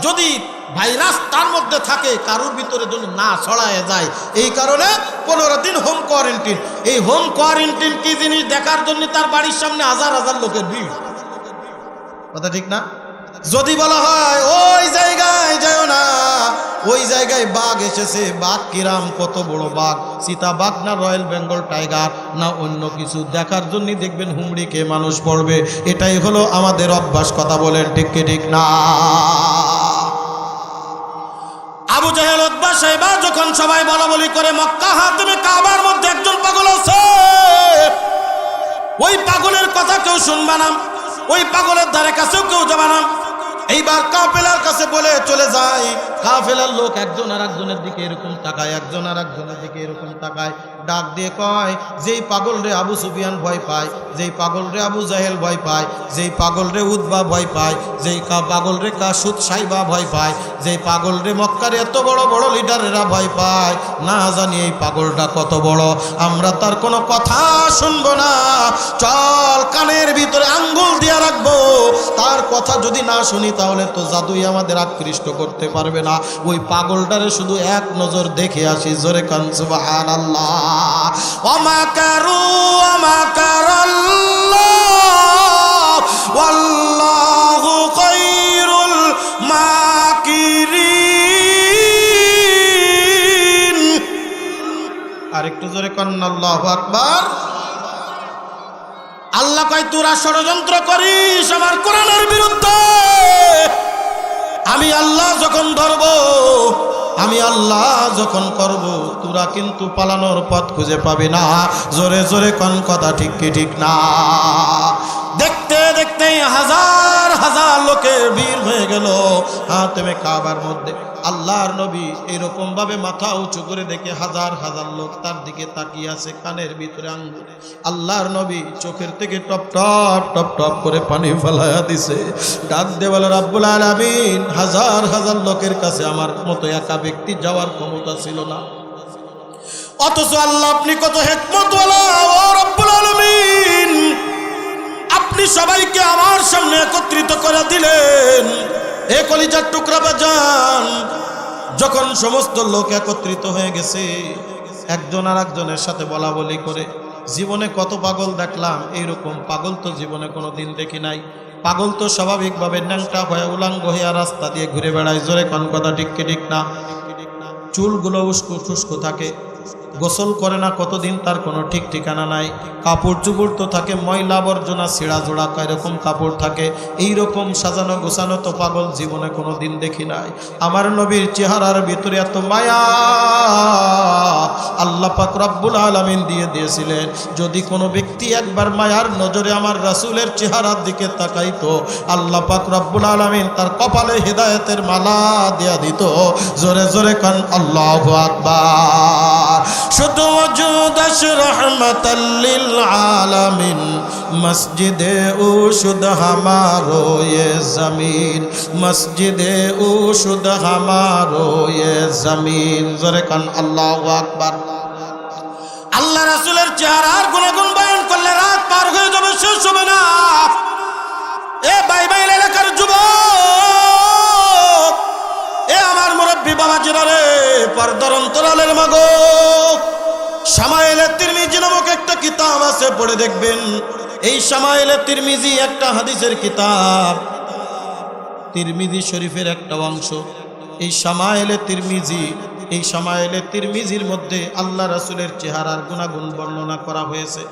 যদি ভাইরাস তার মধ্যে থাকে, কারোর ভিতরে যদি না ছড়ায় যায়, এই কারণে 15 দিন হোম কোয়ারেন্টাইন। এই হোম কোয়ারেন্টাইন কি জিনিস দেখার জন্য তার বাড়ির সামনে হাজার হাজার লোকের ভিড়। কথা ঠিক না? যদি বলা হয় ওই জায়গায় যাও না, ওই জায়গায় বাঘ এসেছে, বাঘ কিরাম, কত বড় বাঘ, চিতা বাঘ না রয়্যাল বেঙ্গল টাইগার না অন্য কিছু, দেখার জন্য দেখবেন হুমড়িকে মানুষ পড়বে। এটাই হলো আমাদের অভ্যাস। কথা বলেন ঠিক কি ঠিক না? আবু জাহেল, উতবা, সাইবা যখন সবাই বলা বলি করে, মক্কা হাতিমে কাবার মধ্যে একজন পাগল আছে, ওই পাগলের কথা কেউ শুনবা না, ওই পাগলের ধারে কাছেও কেউ যাবা না। এইবার কাফেলার কাছে বলে চলে যায়। কাফেলার লোক একজন আর একজনের দিকে এরকম তাকায়, একজন আর একজনের দিকে এরকম তাকায়, ডাক দিয়ে কয়, যেই পাগল রে আবু সুফিয়ান ভয় পায়, যেই পাগল রে আবু জাহেল ভয় পায়, যেই পাগল রে উতবা ভয় পায়, যেই পাগল রে কাসুদ সাইবা ভয় পায়, যেই পাগল রে মক্কার এত বড় বড় লিডারেরা ভয় পায়, না জানি এই পাগলটা কত বড়, আমরা তার কোনো কথা শুনবো না। চল কানের ভিতরে আঙ্গুল দিয়ে রাখবো, তার কথা যদি না শুনি তাহলে তো জাদুই আমাদের আকৃষ্ট করতে পারবে না। ওই পাগলটারে শুধু এক নজর দেখে আসি। জোরে কান সুবহানাল্লাহ। ওমা কারু ওমা কারাল্লাহ ওয়াল্লাহু খায়রুল মাকিরিন। আরেকটু জোরে কান আল্লাহু আকবার। আল্লাহ কয় তোরা ষড়যন্ত্র করিস আমার কোরআনের বিরুদ্ধে, আমি আল্লাহ যখন ধরব, আমি আল্লাহ যখন করব, তোরা কিন্তু পালানোর পথ খুঁজে পাবি না। জোরে জোরে কোন কথা ঠিক কি ঠিক না? দেখতে দেখতে হাজার হাজার লোকের ভিড় হয়ে গেল হাতেমে কাবার মধ্যে। আল্লাহর নবী এরকম ভাবে মাথা উঁচু করে দেখে হাজার হাজার লোক তার দিকে তাকিয়ে আছে, কানের ভিতরে আঙ্গুল। আল্লাহর নবী চোখের থেকে টপ টপ টপ টপ করে পানি ফেলাইয়া দিছে। ডাক দিয়ে বলে রব্বুল আলামিন, হাজার হাজার লোকের কাছে আমার মতো একা ব্যক্তি যাওয়ার ক্ষমতা ছিল না, অথচ আল্লাহ আপনি কত হিকমতওয়ালা ও রব্বুল আলামিন, আপনি সবাইকে আমার সামনে একত্রিত করে দিলেন। এ কলিজার টুকরা বাজান, যখন সমস্ত লোক একত্রিত হয়ে গেছে, একজন আর একজনের সাথে বলা বলি করে, জীবনে কত পাগল দেখলাম, এইরকম পাগল তো জীবনে কোনো দিন দেখি নাই। পাগল তো স্বাভাবিকভাবে ন্যাংটা হয়ে উলাঙ্গ হইয়া রাস্তা দিয়ে ঘুরে বেড়ায়। জোরে কোন কথা ঠিক কি ঠিক না? চুলগুলো উস্কো খুস্কো থাকে, গোসল করে না কতদিন তার কোনো ঠিক ঠিকানা নাই। কাপড় চুপড় তো থাকে ময়লা আবর্জনা ছিঁড়া জোড়া এরকম কাপড় থাকে। এইরকম সাজানো গোছানো তো পাগল জীবনে কোনো দিন দেখি নাই। আমার নবীর চেহারার ভিতরে এত মায়া আল্লাহ পাক রব্বুল আলামিন দিয়ে দিয়েছিলেন। যদি কোনো ব্যক্তি একবার মায়ার নজরে আমার রাসূলের চেহারার দিকে তাকাইতো, আল্লাহ পাক রব্বুল আলামিন তার কপালে হিদায়াতের মালা দিয়া দিত। জোরে জোরে কান আল্লাহু আকবার। শুধু ওজুদাস রহমতাল লিল আলামিন, মসজিদে উশুদ হামারো ये जमीन, মসজিদে উশুদ হামারো ये जमीन। জোরে কান আল্লাহু আকবার। আল্লাহ রাসূলের চেহারার গুণগান বয়ান করলে রাত পার হয়ে যাবে, শেষ হবে না। এ বাইবেল এলাকার যুবক, এ আমার মুরব্বী বাবাজিরা রে, পর্দার অন্তরালের মাগো, শামায়েলে তিরমিজি নামক একটা কিতাব আছে, পড়ে দেখবেন। এই শামায়েলে তিরমিজি একটা হাদিসের কিতাব, তিরমিজি শরীফের একটা অংশ। এই শামায়েলে তিরমিজি, এই শামায়েলে তিরমিজির মধ্যে আল্লাহ রাসূলের চেহারার গুণাগুণ বর্ণনা করা হয়েছে।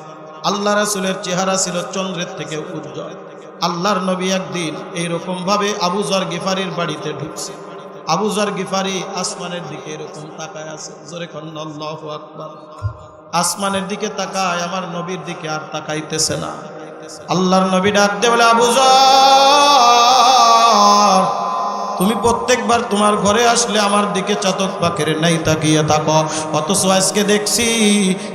আল্লাহ রাসূলের চেহারা ছিল চন্দ্রের থেকে উজ্জ্বল। আল্লাহর নবী একদিন এইরকম ভাবে আবু যর গিফারির বাড়িতে ঢুকছে। আবু যর গিফারি আসমানের দিকে এরকম তাকায় আছে। জোরে কোন আল্লাহু আকবার। আসমানের দিকে তাকায়, আমার নবীর দিকে আর তাকাইতেছে না। আল্লাহর নবী ডাক দিয়ে বলে, আবু যর, তুমি প্রত্যেকবার তোমার ঘরে আসলে আমার দিকে চাতক পাখির নাই তাকিয়ে থাকো, অথচ আজকে দেখছি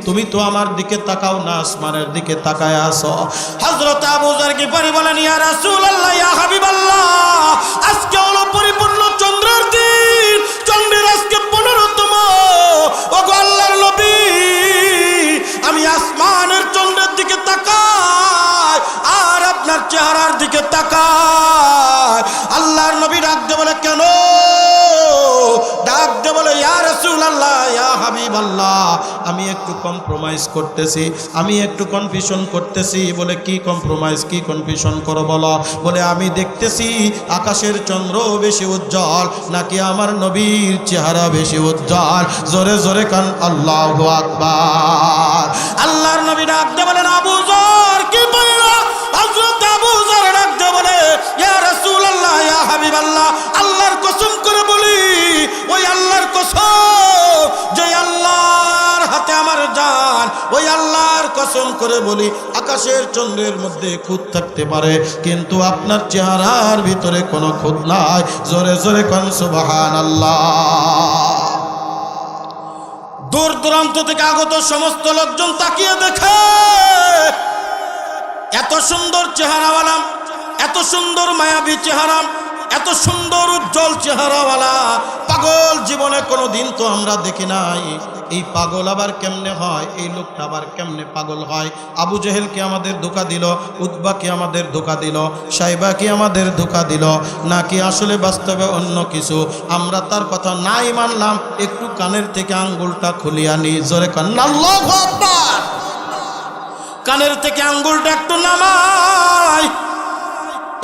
তুমি তো আমার দিকে তাকাও না, আসমানের দিকে তাকায় আসো। হযরত আবু যর গিফারি বলেন, ইয়া রাসূলুল্লাহ, ইয়া হাবিবাল্লাহ, আজকে হলো পরিপূর্ণ চন্দ্রের দিন, চন্দ্রের আজকে 15তম। ওগো আল্লাহর নবী, আমি আসমানের চন্দ্রের দিকে তাকাই আর আপনার চেহারার দিকে তাকাই। আল্লাহর নবী ডাক দিয়ে বলে, কেন? ডাক দিয়ে বলে, ইয়া রাসূলুল্লাহ, ইয়া হাবিবাল্লাহ, আমি একটু কম্প্রোমাইজ করতেছি, আমি একটু কনফিউশন করতেছি। বলে, কি কম্প্রোমাইজ, কি কনফিউশন করো বলো? বলে, আমি দেখতেছি আকাশের চন্দ্র বেশি উজ্জ্বল নাকি আমার নবীর চেহারা বেশি উজ্জ্বল। জোরে জোরে কান আল্লাহু আকবার। আল্লাহর নবী ডাক দিয়ে বলেন, আবু যর কি বলল? হযরত আবু যর ডাক দিয়ে বলে, ইয়া রাসূলুল্লাহ, ইয়া হাবিবাল্লাহ, আল্লাহর কসম করে বলি, ওই আল্লাহর কসম যে আল্লাহর হাতে আমার জান, ওই আল্লাহর কসম করে বলি, আকাশের চন্দ্রের মধ্যে খুঁত থাকতে পারে কিন্তু আপনার চেহারার ভিতরে কোনো খুঁত নাই। জোরে জোরে কোন সুবহানাল্লাহ। দূর দূরান্ত থেকে আগত সমস্ত লোকজন তাকিয়ে দেখে, এত সুন্দর চেহারাওয়ালা, এত সুন্দর মায়াবী চেহারা, এত সুন্দর উজ্জ্বল চেহারাওয়ালা পাগল জীবনে কোনো কোনোদিন তো আমরা দেখি নাই। এই পাগল আবার কেমনে হয়, এই লোকটা আবার কেমনে পাগল হয়? আবু জেহেল কি আমাদের ধোঁকা দিল? উতবা কি আমাদের ধোঁকা দিল? সাইবা কি আমাদের ধোঁকা দিল? নাকি আসলে বাস্তবে অন্য কিছু? আমরা তার কথা নাই মানলাম, একটু কানের থেকে আঙ্গুলটা খুলিয়া নি। জোরে কান আল্লাহু আকবার। কানের থেকে আঙ্গুলটা একটু নামাই।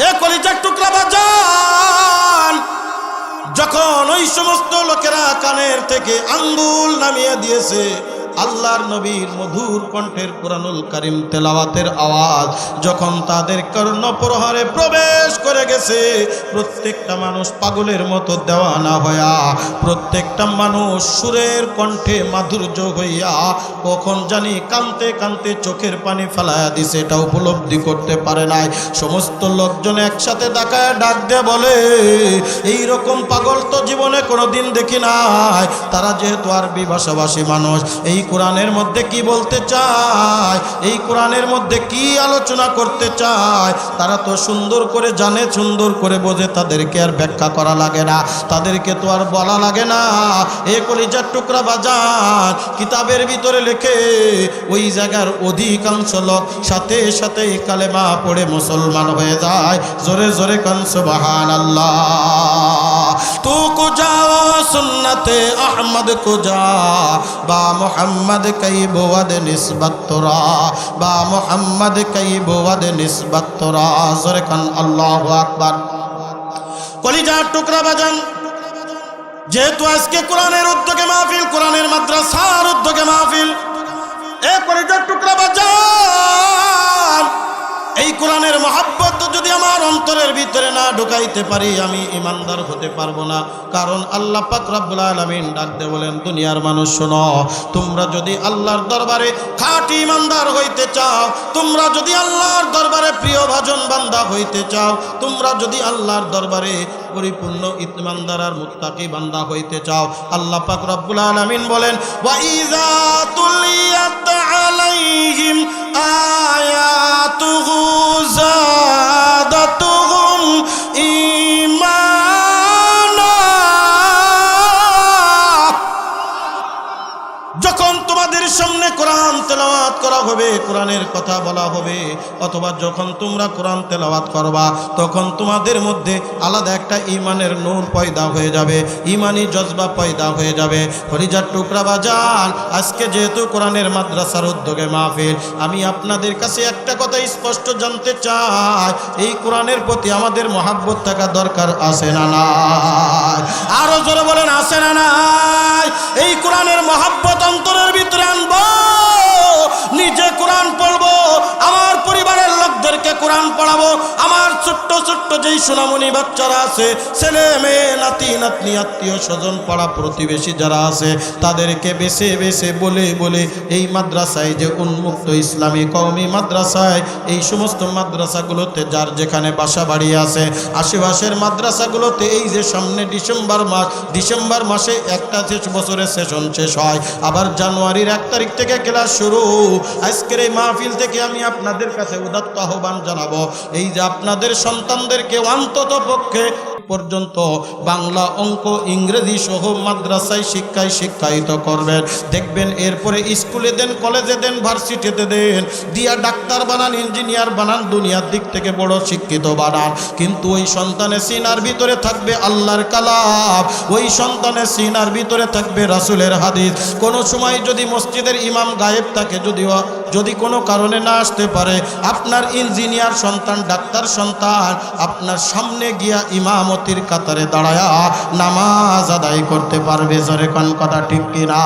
এ কলিজার টুকরা বাজান, যখন ওই সমস্ত লোকেরা কানের থেকে আঙ্গুল নামিয়ে দিয়েছে, আল্লাহর নবীর মধুর কণ্ঠের কুরআনুল কারীম তেলাওয়াতের আওয়াজ যখন তাদের কর্ণপ্রহরে প্রবেশ করে গেছে, প্রত্যেকটা মানুষ পাগলের মতো দেওয়ানা হইয়া, প্রত্যেকটা মানুষ সুরের কণ্ঠে মাধুর্য হইয়া কখন জানি কাঁদতে কাঁদতে চোখের পানি ফেলাইয়া দিছে, এটা উপলব্ধি করতে পারে নাই। সমস্ত লোকজন একসাথে তাকায় ডাক দিয়ে বলে, এই রকম পাগল তো জীবনে কোনোদিন দেখি নাই। তারা যেহেতু আরবি ভাষাভাষী মানুষ, এই কোরআনের মধ্যে কি বলতে চায়, এই কোরআনের মধ্যে কি আলোচনা করতে চায়, তারা তো সুন্দর করে জানে, সুন্দর করে বোঝে, তাদেরকে আর ব্যাখ্যা করা লাগে না, তাদেরকে তো আর বলা লাগে না। এ কলিজার টুকরা বাজান, কিতাবের ভিতরে লেখে ওই জায়গার অধিকাংশ লোক সাথে সাথে কালেমা পড়ে মুসলমান হয়ে যায়। জোরে জোরে কান সুবহানাল্লাহ। তু কো যাও সুন্নতে আহমদ কো যা, বা মোহাম্মদ কই বোয়াদ নিসবত তোরা, বা মোহাম্মদ কই বোয়াদ নিসবত তোরা। জোরে কান আল্লাহু আকবার। কলিজার টুকরা বাজান, যেহেতু আজকে কোরআনের উদ্যোগে মাহফিল, কোরআনের মাদ্রাসার উদ্যোগে মাহফিল, এ কলিজার টুকরা বাজান, এই কোরআনের মহব্বত যদি আমার অন্তরের ভিতরে না ঢুকাইতে পারি, আমি ইমানদার হতে পারবো না। কারণ আল্লাহ পাক রব্বুল আলামিন ডাক দিয়ে বলেন, দুনিয়ার মানুষ শোনো, তোমরা যদি আল্লাহর দরবারে খাঁটি ইমানদার হইতে চাও, তোমরা যদি আল্লাহর দরবারে প্রিয় ভাজন বান্দা হইতে চাও, তোমরা যদি আল্লাহর দরবারে পরিপূর্ণ ইমানদার আর মুত্তাকি বান্দা হইতে চাও, আল্লাহ পাক রব্বুল আলামিন বলেন, ওয়া ইযা তুলিয়াত আলাইহিম আয়াতুহু যাদাতুহুম ঈমানা। যখন তোমাদের সামনে কোরআন তেলাওয়াত করা হবে, কোরআনের কথা বলা হবে, অথবা যখন তোমরা কোরআন তেলাওয়াত করবা, তখন তোমাদের মধ্যে আলাদা একটা ঈমানের নূর পয়দা হয়ে যাবে, ঈমানি জজবা পয়দা হয়ে যাবে। কলিজার টুকরা বাজান, আজকে যেহেতু কোরআনের মাদ্রাসার উদ্যোগে মাহফিল, আমি আপনাদের কাছে একটা কথা স্পষ্ট জানতে চাই, এই কোরআনের প্রতি আমাদের মহাব্বত থাকা দরকার আছে না নাই? আরো জোরে বলেন, আছে না নাই? এই কোরআনের মহাব্বত অন্তরের ভিতরে আনবো, নিজে কোরআন পড়বো, আমার পরিবারের লোকদেরকে কোরআন পড়াবো, আমার ছোট্ট ছোট্ট যেই সোনামণি বাচ্চারা আছে, ছেলে মেয়ে নাতি নাতনি আত্মীয় স্বজন পাড়া প্রতিবেশী যারা আছে, তাদেরকে বেছে বেছে বলে বলে এই মাদ্রাসায় যে উন্মুক্ত ইসলামী কওমি মাদ্রাসায়, এই সমস্ত মাদ্রাসাগুলোতে যার যেখানে বাসা বাড়ি আছে, আশেপাশের মাদ্রাসাগুলোতে এই যে সামনে ডিসেম্বর মাসে একটা বছরের সেশন শেষ হয়, আবার জানুয়ারির 1 তারিখ থেকে ক্লাস শুরু। আজকের এই মাহফিল থেকে আমি আপনাদের কাছে উদাত্ত আহ্বান জানাবো, এই যে আপনাদের সন্তানদেরকে অন্তত পক্ষে পর্যন্ত বাংলা, অঙ্ক, ইংরেজি সহ মাদ্রাসায় শিক্ষায়িত করবেন। দেখবেন এরপরে স্কুলে দেন, কলেজে দেন, ভার্সিটিতে দেন, দিয়া ডাক্তার বানান, ইঞ্জিনিয়ার বানান, দুনিয়ার দিক থেকে বড় শিক্ষিত বানান, কিন্তু ওই সন্তানের সিনার ভিতরে থাকবে আল্লাহর কালাম, ওই সন্তানের সিনার ভিতরে থাকবে রাসূলের হাদিস। কোনো সময় যদি মসজিদের ইমাম গায়েব থাকে, যদি কোনো কারণে না আসতে পারে, আপনার ইঞ্জিনিয়ার সন্তান, ডাক্তার সন্তান আপনার সামনে গিয়া ইমামতির কাতারে দাঁড়ায়া নামাজ আদায় করতে পারবে। জোরে কোন কথা ঠিক কিনা?